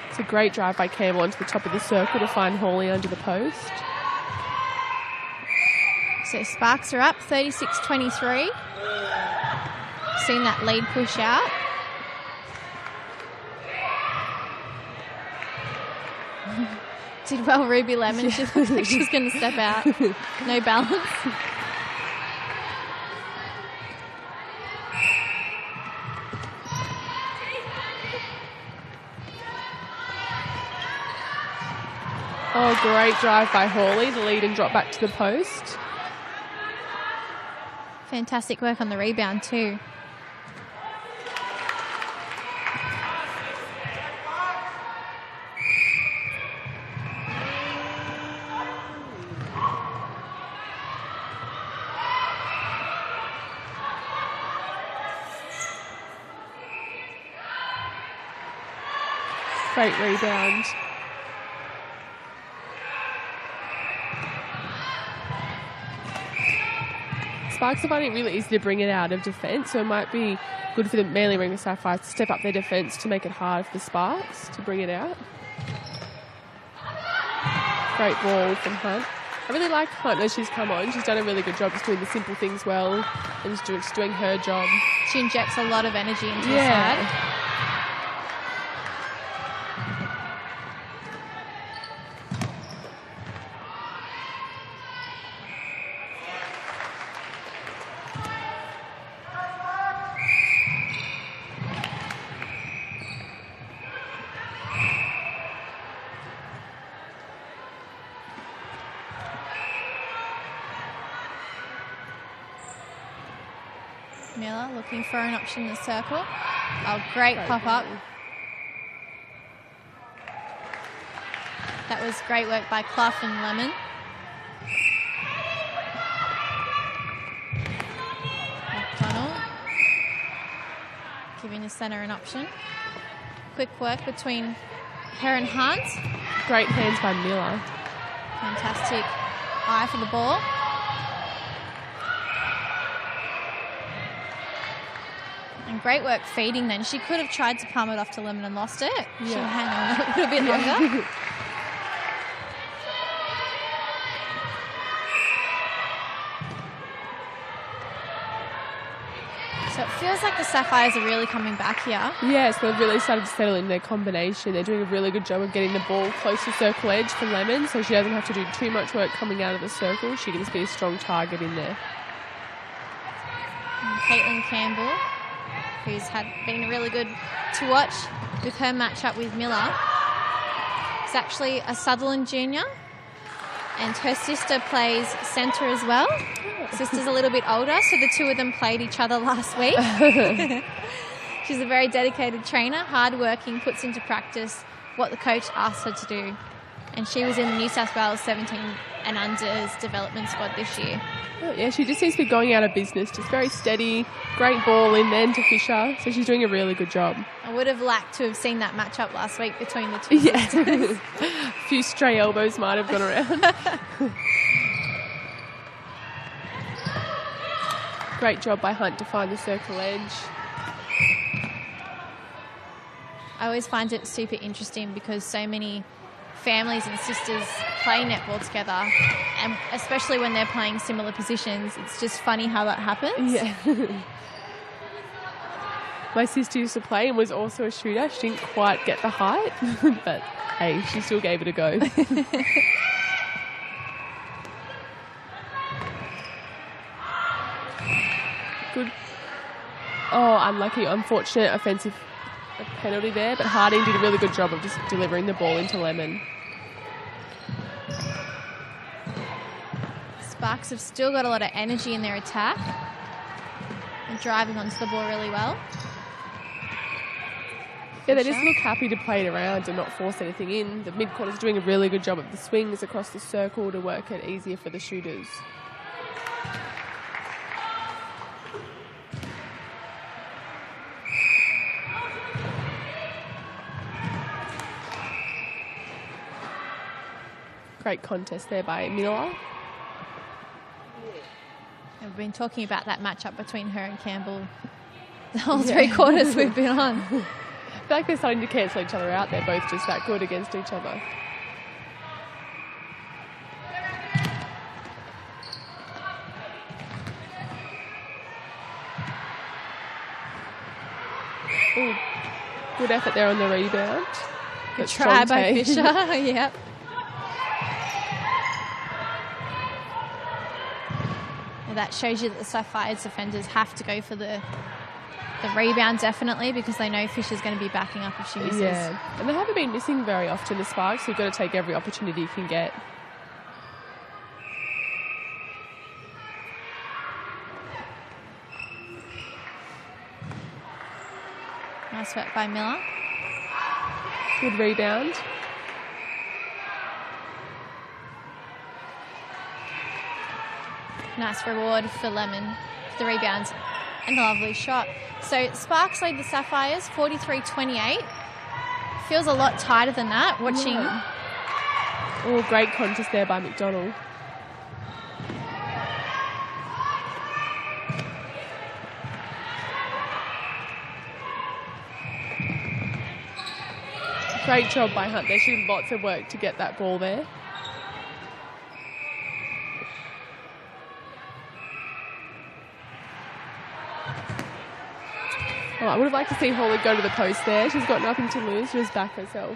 Speaker 3: It's a great drive by Campbell onto the top of the circle to find Hawley under the post.
Speaker 2: So Sparks are up 36-23. Seen that lead push out. Did well, Ruby Lemon. She looks like she's going to step out. No balance.
Speaker 3: Oh, great drive by Hawley. The lead and drop back to the post.
Speaker 2: Fantastic work on the rebound too.
Speaker 3: Great rebound. Sparks are finding it really easy to bring it out of defence, so it might be good for the Manly Ring Sapphires to step up their defence to make it hard for the Sparks to bring it out. Great ball from Hunt. I really like Hunt as she's come on. She's done a really good job just doing the simple things well and just doing her job.
Speaker 2: She injects a lot of energy into the side. Miller looking for an option in the circle. Oh, great pop-up. That was great work by Clough and Lemon. McDonald giving the centre an option. Quick work between her and Hunt.
Speaker 3: Great hands by Miller.
Speaker 2: Fantastic eye for the ball. And great work feeding then. She could have tried to palm it off to Lemon and lost it.
Speaker 3: Yeah.
Speaker 2: She'll hang on a little bit longer. So it feels like the Sapphires are really coming back here.
Speaker 3: Yes, they've really started to settle in their combination. They're doing a really good job of getting the ball close to circle edge for Lemon, so she doesn't have to do too much work coming out of the circle. She can just be a strong target in there.
Speaker 2: And Caitlin Campbell, who's been really good to watch with her matchup with Miller. Is actually a Sutherland junior, and her sister plays centre as well. Sister's a little bit older, so the two of them played each other last week. She's a very dedicated trainer, hardworking, puts into practice what the coach asked her to do. And she was in the New South Wales 17 and unders development squad this year.
Speaker 3: Oh, yeah, she just seems to be going out of business. Just very steady, great ball in then to Fisher. So she's doing a really good job.
Speaker 2: I would have liked to have seen that matchup last week between the two sisters.
Speaker 3: A few stray elbows might have gone around. Great job by Hunt to find the circle edge.
Speaker 2: I always find it super interesting because so many families and sisters play netball together, and especially when they're playing similar positions, it's just funny how that happens.
Speaker 3: Yeah. My sister used to play and was also a shooter. She didn't quite get the height, but hey, she still gave it a go. Good. Oh, unlucky, unfortunate, offensive penalty there, but Harding did a really good job of just delivering the ball into Lemon.
Speaker 2: Sparks have still got a lot of energy in their attack. They're driving onto the ball really well.
Speaker 3: Yeah, they just look happy to play it around and not force anything in. The mid-court is doing a really good job of the swings across the circle to work it easier for the shooters. Great contest there by Miller.
Speaker 2: We've been talking about that matchup between her and Campbell the whole 3 quarters we've been on.
Speaker 3: I feel like they're starting to cancel each other out. They're both just that good against each other. Ooh, good effort there on the rebound.
Speaker 2: Good try by Fisher. Yep. And that shows you that the Sapphires defenders have to go for the rebound definitely, because they know Fisher's going to be backing up if she misses.
Speaker 3: Yeah, and they haven't been missing very often, the Sparks, so you've got to take every opportunity you can get.
Speaker 2: Nice work by Miller.
Speaker 3: Good rebound.
Speaker 2: Nice reward for Lemon for the rebound and a lovely shot. So Sparks lead the Sapphires 43-28. Feels a lot tighter than that watching.
Speaker 3: Yeah. Oh, great contest there by McDonald. Great job by Hunt there. She did lots of work to get that ball there. Oh, I would have liked to see Hawley go to the post there. She's got nothing to lose. She was back herself.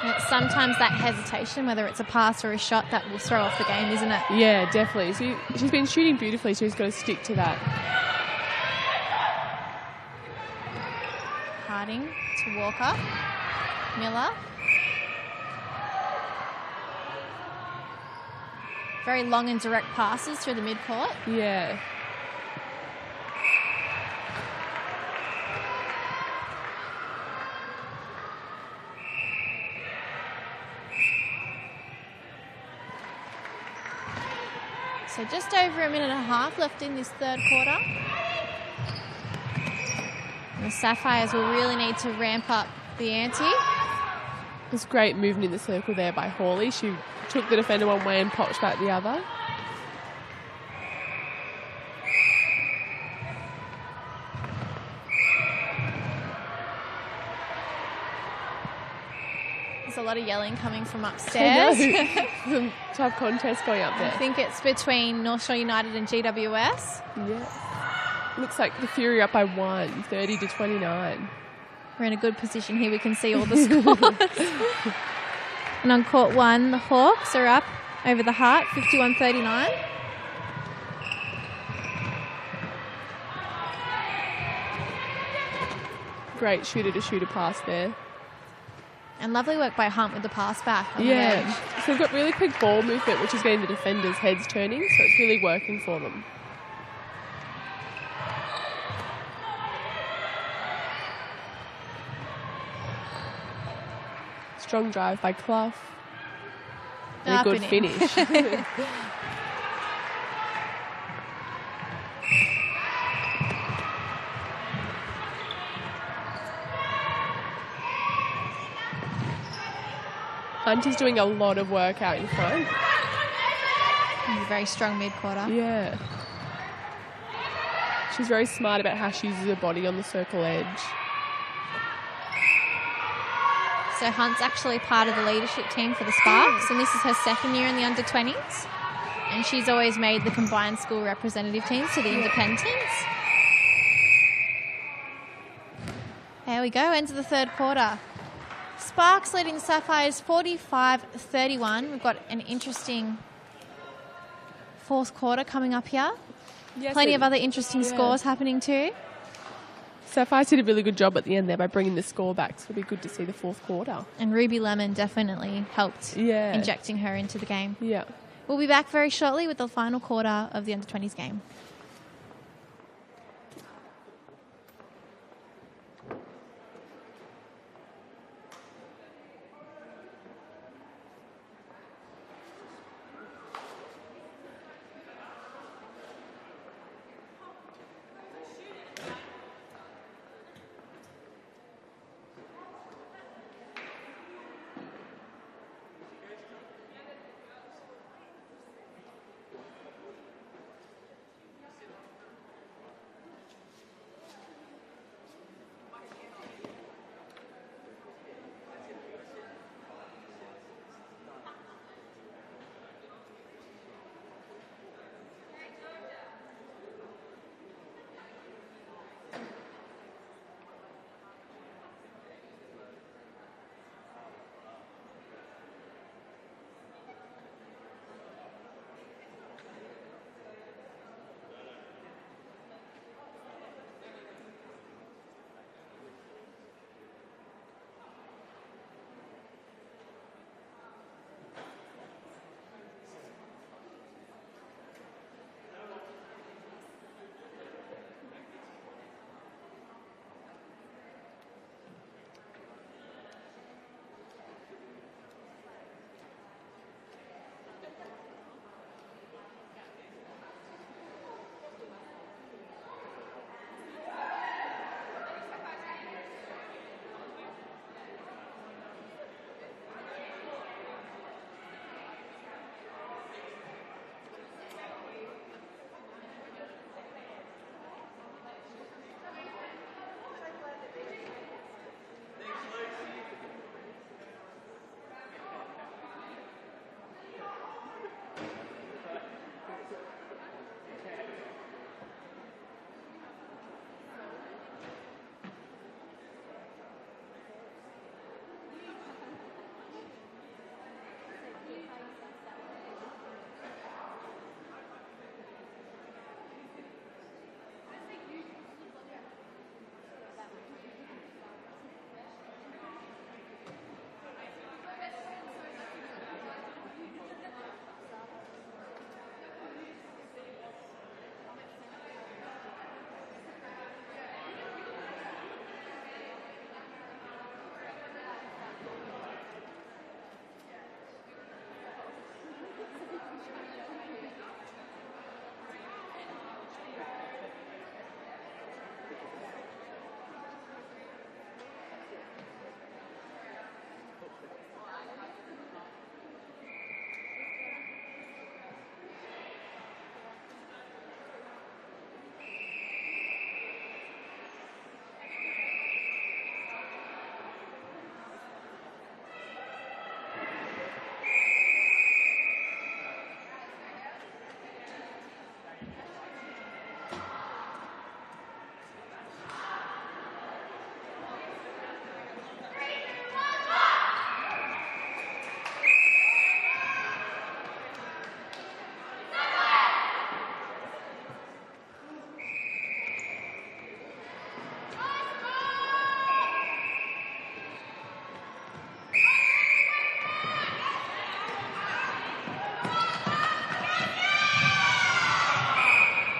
Speaker 2: It's sometimes that hesitation, whether it's a pass or a shot, that will throw off the game, isn't it?
Speaker 3: Yeah, definitely. She's been shooting beautifully. She's got to stick to that.
Speaker 2: Harding to Walker. Miller. Very long and direct passes through the mid-court.
Speaker 3: Yeah.
Speaker 2: So just over a minute and a half left in this third quarter. And the Sapphires will really need to ramp up the ante.
Speaker 3: There's great movement in the circle there by Hawley. She took the defender one way and popped back the other.
Speaker 2: There's a lot of yelling coming from upstairs.
Speaker 3: Some tough contest going up there.
Speaker 2: I think it's between North Shore United and GWS.
Speaker 3: Yeah. Looks like the Fury up by 1, 30-29.
Speaker 2: We're in a good position here. We can see all the scores. And on court 1, the Hawks are up over the Heart, 51-39.
Speaker 3: Great shooter-to-shooter pass there.
Speaker 2: And lovely work by Hunt with the pass back on the
Speaker 3: Yeah.
Speaker 2: edge.
Speaker 3: So they've got really quick ball movement, which is getting the defenders' heads turning, so it's really working for them. Strong drive by Clough. And a good finish. Hunt is doing a lot of work out in front.
Speaker 2: He's a very strong mid-quarter.
Speaker 3: Yeah. She's very smart about how she uses her body on the circle edge.
Speaker 2: So Hunt's actually part of the leadership team for the Sparks, and this is her second year in the under-20s. And she's always made the combined school representative teams to the independents. There we go, into the third quarter. Sparks leading the Sapphires 45-31. We've got an interesting fourth quarter coming up here.
Speaker 3: Yes,
Speaker 2: Plenty of other interesting scores happening too.
Speaker 3: Sapphires did a really good job at the end there by bringing the score back, so it'll be good to see the fourth quarter.
Speaker 2: And Ruby Lemon definitely helped injecting her into the game.
Speaker 3: Yeah.
Speaker 2: We'll be back very shortly with the final quarter of the under-20s game.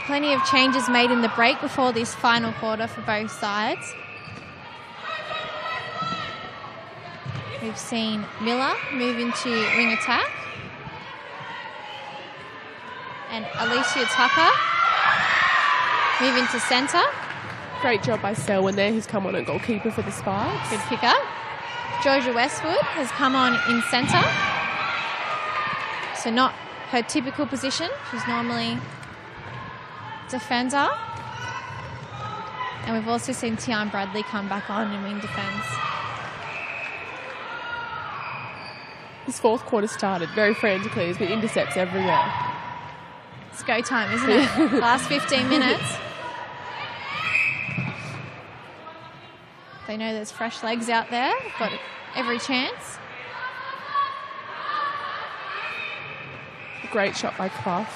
Speaker 2: Plenty of changes made in the break before this final quarter for both sides. We've seen Miller move into wing attack. And Alicia Tucker move into centre.
Speaker 3: Great job by Selwyn there, who's come on at goalkeeper for the Sparks.
Speaker 2: Good pick up. Georgia Westwood has come on in centre. So not her typical position. She's normally defender. And we've also seen Tian Bradley come back on in wing defence.
Speaker 3: This fourth quarter started very frantically. There's been intercepts everywhere.
Speaker 2: It's go time, isn't it? Last 15 minutes. They know there's fresh legs out there. Got every chance.
Speaker 3: Great shot by Clough.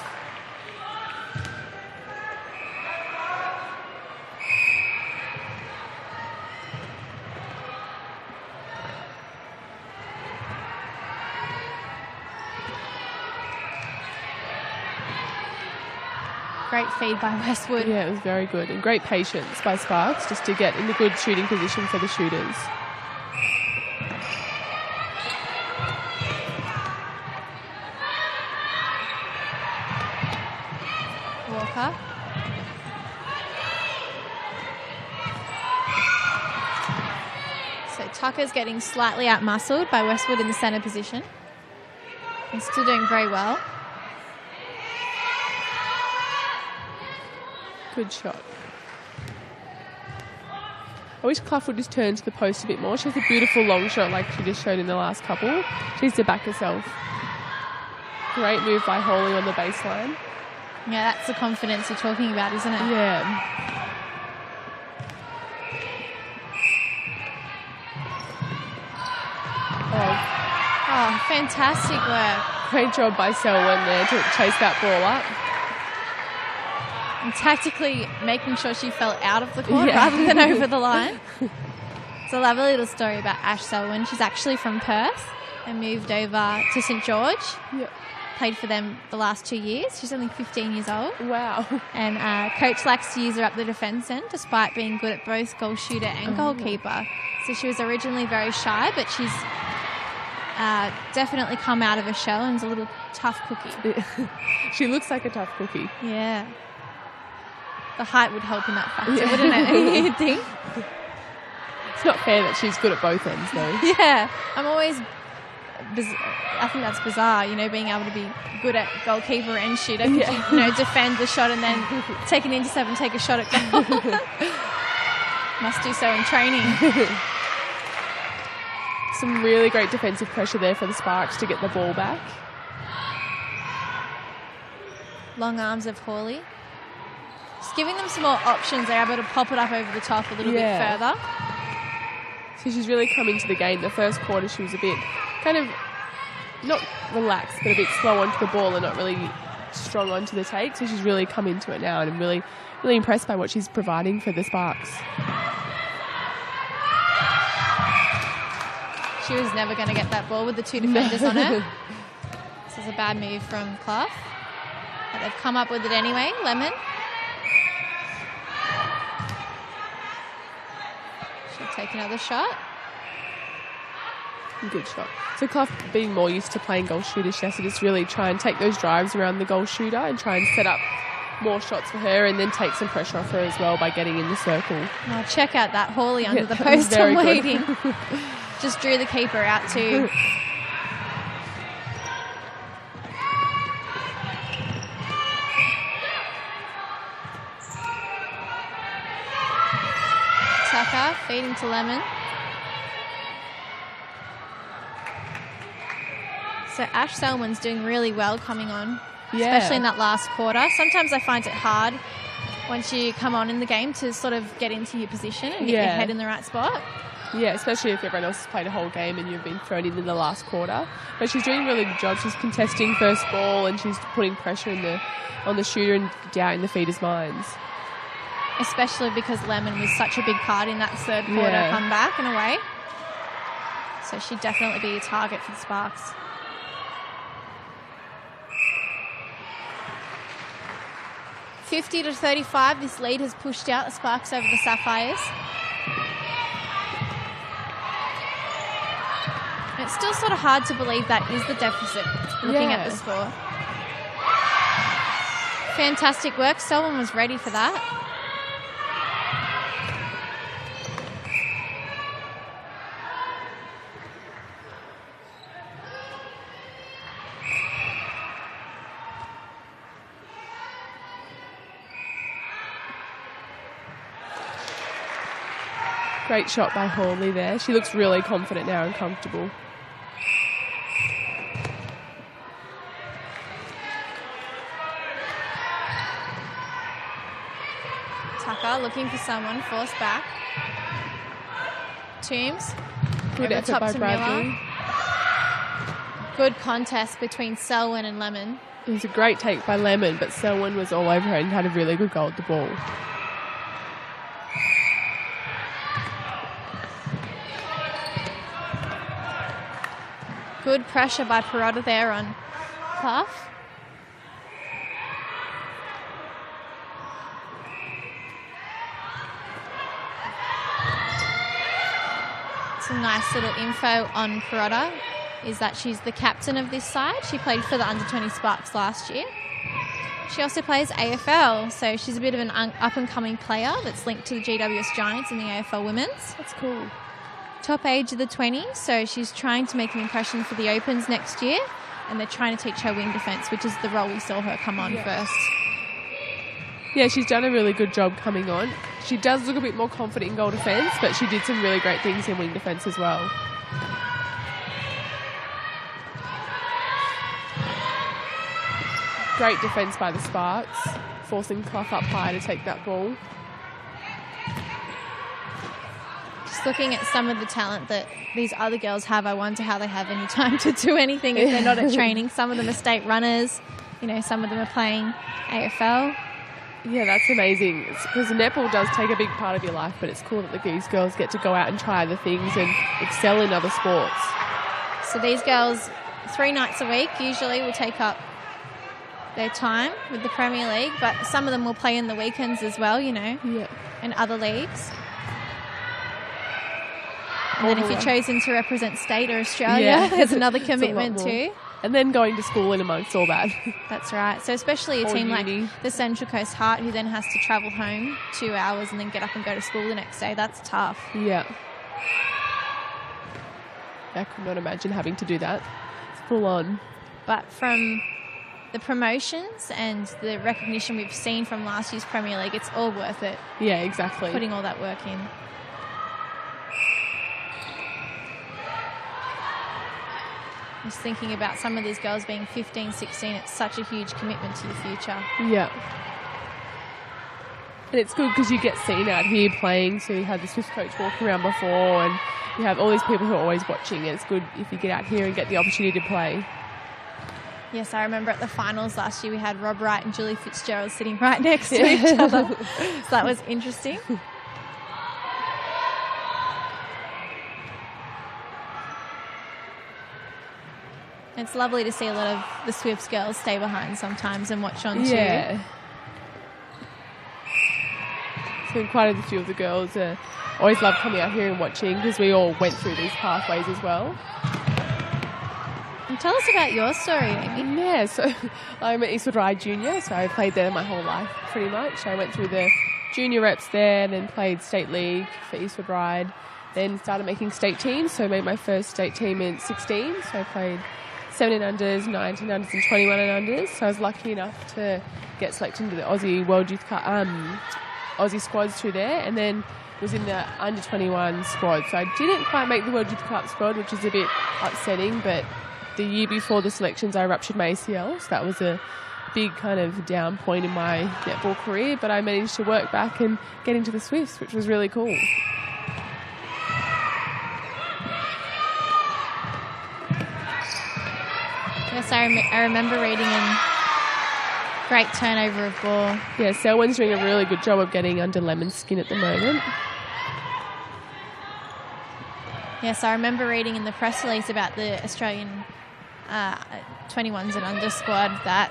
Speaker 2: Great feed by Westwood.
Speaker 3: Yeah, it was very good. And great patience by Sparks just to get in the good shooting position for the shooters.
Speaker 2: Walker. So Tucker's getting slightly out-muscled by Westwood in the centre position. He's still doing very well.
Speaker 3: Good shot. I wish Clough would just turn to the post a bit more. She has a beautiful long shot like she just showed in the last couple. She needs to back herself. Great move by Hawley on the baseline.
Speaker 2: Yeah, that's the confidence you're talking about, isn't it?
Speaker 3: Yeah.
Speaker 2: Oh, fantastic work.
Speaker 3: Great job by Selwyn there to chase that ball up.
Speaker 2: And tactically making sure she fell out of the court rather than over the line. It's a lovely little story about Ash Selwyn. She's actually from Perth and moved over to St George.
Speaker 3: Yep.
Speaker 2: Played for them the last 2 years. She's only 15 years old.
Speaker 3: Wow.
Speaker 2: And coach likes to use her up the defence end despite being good at both goal shooter and goalkeeper. So she was originally very shy, but she's definitely come out of her shell and is a little tough cookie.
Speaker 3: She looks like a tough cookie.
Speaker 2: Yeah. The height would help in that factor, wouldn't it? You'd think.
Speaker 3: It's not fair that she's good at both ends, though.
Speaker 2: Yeah. I'm always... I think that's bizarre, being able to be good at goalkeeper and shooter. Could you defend the shot and then take an intercept and take a shot at goal. Must do so in training.
Speaker 3: Some really great defensive pressure there for the Sparks to get the ball back.
Speaker 2: Long arms of Hawley. Just giving them some more options. They're able to pop it up over the top a little bit further.
Speaker 3: So she's really come into the game. The first quarter she was a bit kind of not relaxed, but a bit slow onto the ball and not really strong onto the take. So she's really come into it now, and I'm really, really impressed by what she's providing for the Sparks.
Speaker 2: She was never going to get that ball with the two defenders on her. This is a bad move from Clough. But they've come up with it anyway. Lemon. She'll take another shot.
Speaker 3: Good shot. So Clough being more used to playing goal shooter, she has to just really try and take those drives around the goal shooter and try and set up more shots for her and then take some pressure off her as well by getting in the circle.
Speaker 2: Now check out that Hawley under the post and waiting. Just drew the keeper out too. Tucker feeding to Lemon. So Ash Selman's doing really well coming on, especially in that last quarter. Sometimes I find it hard once you come on in the game to sort of get into your position and get your head in the right spot.
Speaker 3: Yeah, especially if everyone else has played a whole game and you've been thrown in the last quarter. But she's doing a really good job. She's contesting first ball and she's putting pressure on the shooter and doubting the feeders' minds.
Speaker 2: Especially because Lemon was such a big part in that third quarter comeback in a way. So she'd definitely be a target for the Sparks. (50-35), this lead has pushed out the Sparks over the Sapphires. And it's still sort of hard to believe that is the deficit, looking at the score. Fantastic work. Someone was ready for that.
Speaker 3: Great shot by Hawley there. She looks really confident now and comfortable.
Speaker 2: Tucker looking for someone, forced back. Toombs.
Speaker 3: Good
Speaker 2: over
Speaker 3: effort
Speaker 2: top
Speaker 3: by
Speaker 2: to
Speaker 3: Bradley.
Speaker 2: Miller. Good contest between Selwyn and Lemon.
Speaker 3: It was a great take by Lemon, but Selwyn was all over her and had a really good goal at the ball.
Speaker 2: Good pressure by Perrotta there on Clough. Some nice little info on Perrotta is that she's the captain of this side. She played for the under-20 Sparks last year. She also plays AFL, so she's a bit of an up-and-coming player that's linked to the GWS Giants in the AFL Women's.
Speaker 3: That's cool.
Speaker 2: Top age of the 20s, so she's trying to make an impression for the Opens next year, and they're trying to teach her wing defence, which is the role we saw her come on first.
Speaker 3: Yeah, she's done a really good job coming on. She does look a bit more confident in goal defence, but she did some really great things in wing defence as well. Great defence by the Sparks, forcing Clough up high to take that ball.
Speaker 2: Just looking at some of the talent that these other girls have, I wonder how they have any time to do anything if they're not at training. Some of them are state runners, you know, some of them are playing AFL.
Speaker 3: Yeah, that's amazing. Because netball does take a big part of your life, but it's cool that these girls get to go out and try other things and excel in other sports.
Speaker 2: So these girls, 3 nights a week, usually will take up their time with the Premier League, but some of them will play in the weekends as well, you know, in other leagues. And then if you're chosen to represent state or Australia, there's another commitment too.
Speaker 3: And then going to school in amongst all that.
Speaker 2: That's right. So especially a team like the Central Coast Heart, who then has to travel home 2 hours and then get up and go to school the next day. That's tough.
Speaker 3: Yeah. I could not imagine having to do that. It's full on.
Speaker 2: But from the promotions and the recognition we've seen from last year's Premier League, it's all worth it.
Speaker 3: Yeah, exactly.
Speaker 2: Putting all that work in. Just thinking about some of these girls being 15, 16, it's such a huge commitment to your future.
Speaker 3: Yeah. And it's good because you get seen out here playing, so you have the Swiss coach walking around before and you have all these people who are always watching, and it's good if you get out here and get the opportunity to play.
Speaker 2: Yes, I remember at the finals last year we had Rob Wright and Julie Fitzgerald sitting right next to each other. So that was interesting. It's lovely to see a lot of the Swifts girls stay behind sometimes and watch on too.
Speaker 3: Yeah. So quite a few of the girls always love coming out here and watching because we all went through these pathways as well.
Speaker 2: And tell us about your story, Amy.
Speaker 3: Yeah, so I'm at Eastwood Ride Junior, so I played there my whole life pretty much. I went through the junior reps there, then played state league for Eastwood Ride, then started making state teams, so I made my first state team in 16, so I played 17 unders, 19 unders and 21 and unders. So I was lucky enough to get selected into the Aussie World Youth Cup, Aussie squads through there, and then was in the under 21 squad. So I didn't quite make the World Youth Cup squad, which is a bit upsetting, but the year before the selections I ruptured my ACL, so that was a big kind of down point in my netball career, but I managed to work back and get into the Swifts, which was really cool.
Speaker 2: Yes, I remember reading in great turnover of ball.
Speaker 3: Yeah, Selwyn's doing a really good job of getting under Lemon's skin at the moment.
Speaker 2: Yes, I remember reading in the press release about the Australian 21s and under squad that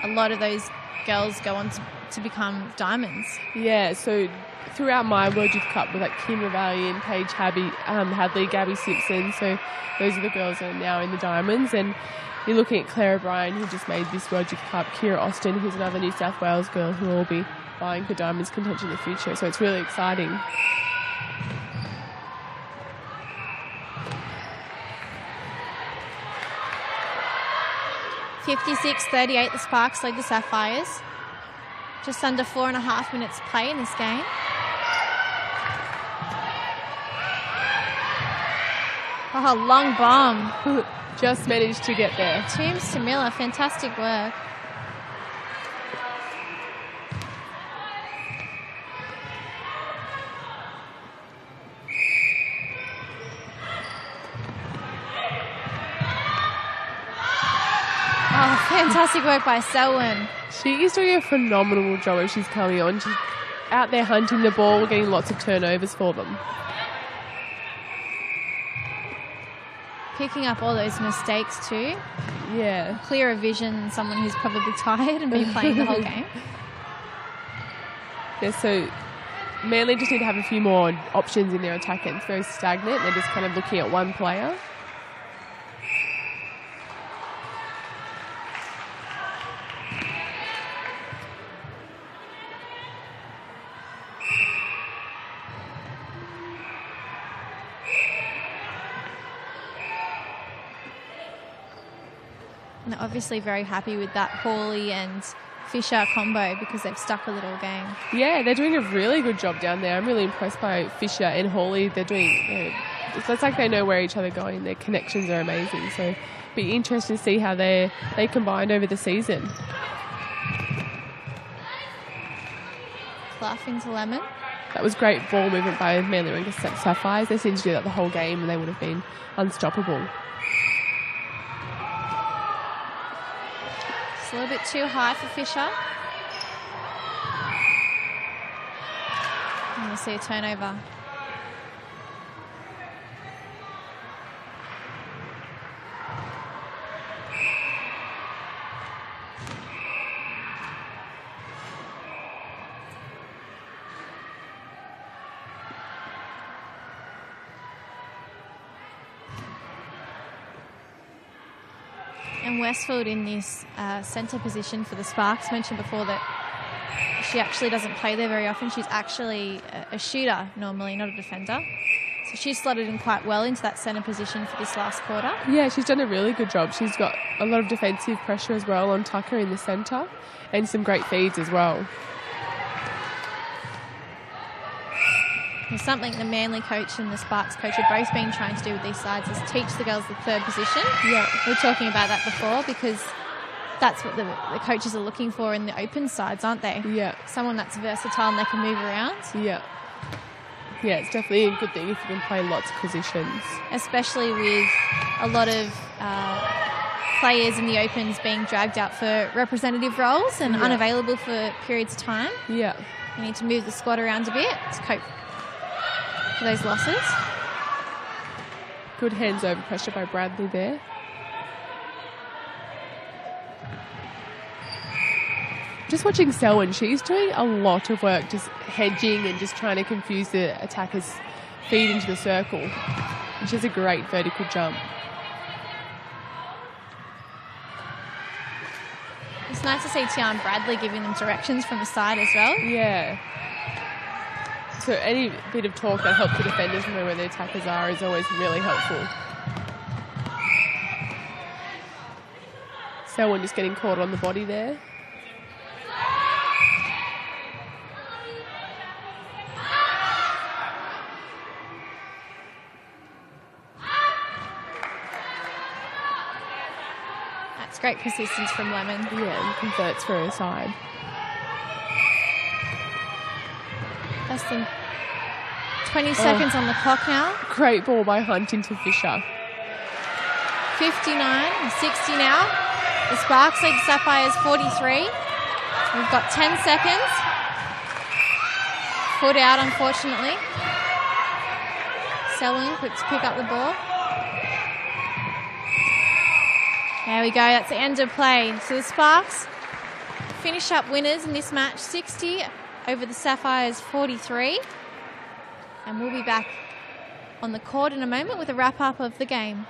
Speaker 2: a lot of those girls go on to become diamonds.
Speaker 3: Yeah, so throughout my World Youth Cup with like Kim Ravallion, Paige Hadley, Gabby Simpson, so those are the girls that are now in the diamonds. And you're looking at Claire O'Brien, who just made this World Youth Cup, Kira Austin, who's another New South Wales girl who will be vying for diamonds contention in the future, so it's really exciting.
Speaker 2: (56-38), the Sparks lead the Sapphires. Just under 4.5 minutes play in this game. Oh, long bomb.
Speaker 3: Just managed to get there.
Speaker 2: Toombs to Miller, fantastic work. Oh, fantastic work by Selwyn.
Speaker 3: She is doing a phenomenal job as she's coming on. She's out there hunting the ball, getting lots of turnovers for them.
Speaker 2: Picking up all those mistakes too.
Speaker 3: Yeah.
Speaker 2: Clearer vision than someone who's probably tired and been playing the whole game.
Speaker 3: Yeah, so Manly just need to have a few more options in their attack. It's very stagnant. They're just kind of looking at one player.
Speaker 2: And they're obviously very happy with that Hawley and Fisher combo because they've stuck a little game.
Speaker 3: Yeah, they're doing a really good job down there. I'm really impressed by Fisher and Hawley. They're doing, it's like they know where each other are going. Their connections are amazing. So it'll be interesting to see how they combined over the season.
Speaker 2: Clough into Lemon.
Speaker 3: That was great ball movement by Manly Warringah Sapphires. They seemed to do that the whole game and they would have been unstoppable.
Speaker 2: It's a little bit too high for Fisher. And we'll see a turnover. And Westfield in this centre position for the Sparks. Mentioned before that she actually doesn't play there very often. She's actually a shooter normally, not a defender. So she's slotted in quite well into that centre position for this last quarter.
Speaker 3: Yeah, she's done a really good job. She's got a lot of defensive pressure as well on Tucker in the centre and some great feeds as well.
Speaker 2: There's something the Manly coach and the Sparks coach have both been trying to do with these sides is teach the girls the third position.
Speaker 3: Yeah.
Speaker 2: We were talking about that before because that's what the coaches are looking for in the open sides, aren't they?
Speaker 3: Yeah.
Speaker 2: Someone that's versatile and they can move around.
Speaker 3: Yeah. Yeah, it's definitely a good thing if you can play lots of positions.
Speaker 2: Especially with a lot of players in the opens being dragged out for representative roles and unavailable for periods of time.
Speaker 3: Yeah.
Speaker 2: You need to move the squad around a bit to cope for those losses.
Speaker 3: Good hands over pressure by Bradley there. Just watching Selwyn, she's doing a lot of work just hedging and just trying to confuse the attackers' feed into the circle. And she has a great vertical jump.
Speaker 2: It's nice to see Tian Bradley giving them directions from the side as well.
Speaker 3: Yeah. So any bit of talk that helps the defenders know where the attackers are is always really helpful. Selwyn just getting caught on the body there.
Speaker 2: That's great persistence from Lemon.
Speaker 3: Yeah, and converts for her side.
Speaker 2: Less than 20 seconds on the clock now.
Speaker 3: Great ball by Hunt into Fisher.
Speaker 2: 59 and 60 now. The Sparks lead Sapphires 43. We've got 10 seconds. Foot out, unfortunately. Selwyn quick to pick up the ball. There we go, that's the end of play. So the Sparks finish up winners in this match, 60 over the Sapphires 43. And we'll be back on the court in a moment with a wrap-up of the game.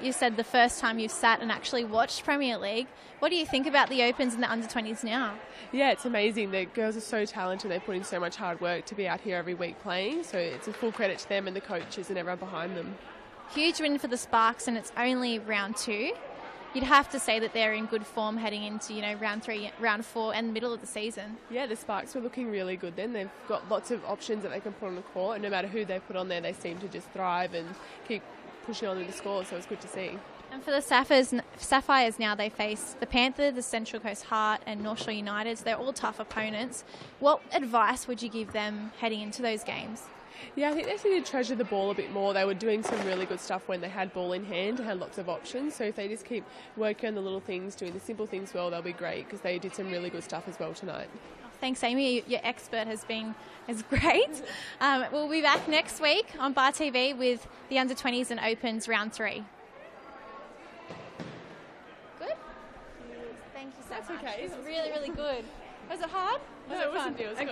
Speaker 2: you said the first time you've sat and actually watched Premier League. What do you think about the Opens and the under-20s now?
Speaker 3: Yeah, it's amazing. The girls are so talented. They put in so much hard work to be out here every week playing. So it's a full credit to them and the coaches and everyone behind them.
Speaker 2: Huge win for the Sparks, and it's only round 2. You'd have to say that they're in good form heading into, round 3, round 4 and the middle of the season.
Speaker 3: Yeah, the Sparks were looking really good then. They've got lots of options that they can put on the court, and no matter who they put on there, they seem to just thrive and keep pushing on with the score, so it's good to see.
Speaker 2: And for the Sapphires now, they face the Panthers, the Central Coast Heart and North Shore United. So they're all tough opponents. What advice would you give them heading into those games?
Speaker 3: Yeah, I think they need to treasure the ball a bit more. They were doing some really good stuff when they had ball in hand and had lots of options. So if they just keep working on the little things, doing the simple things well, they'll be great, because they did some really good stuff as well tonight.
Speaker 2: Thanks, Amy. Your expert is great. We'll be back next week on Bar TV with the under-20s and Opens round 3. Good? Thank you so much.
Speaker 3: That's okay.
Speaker 2: It was really, really good. Was it hard?
Speaker 3: No, it wasn't. It was good.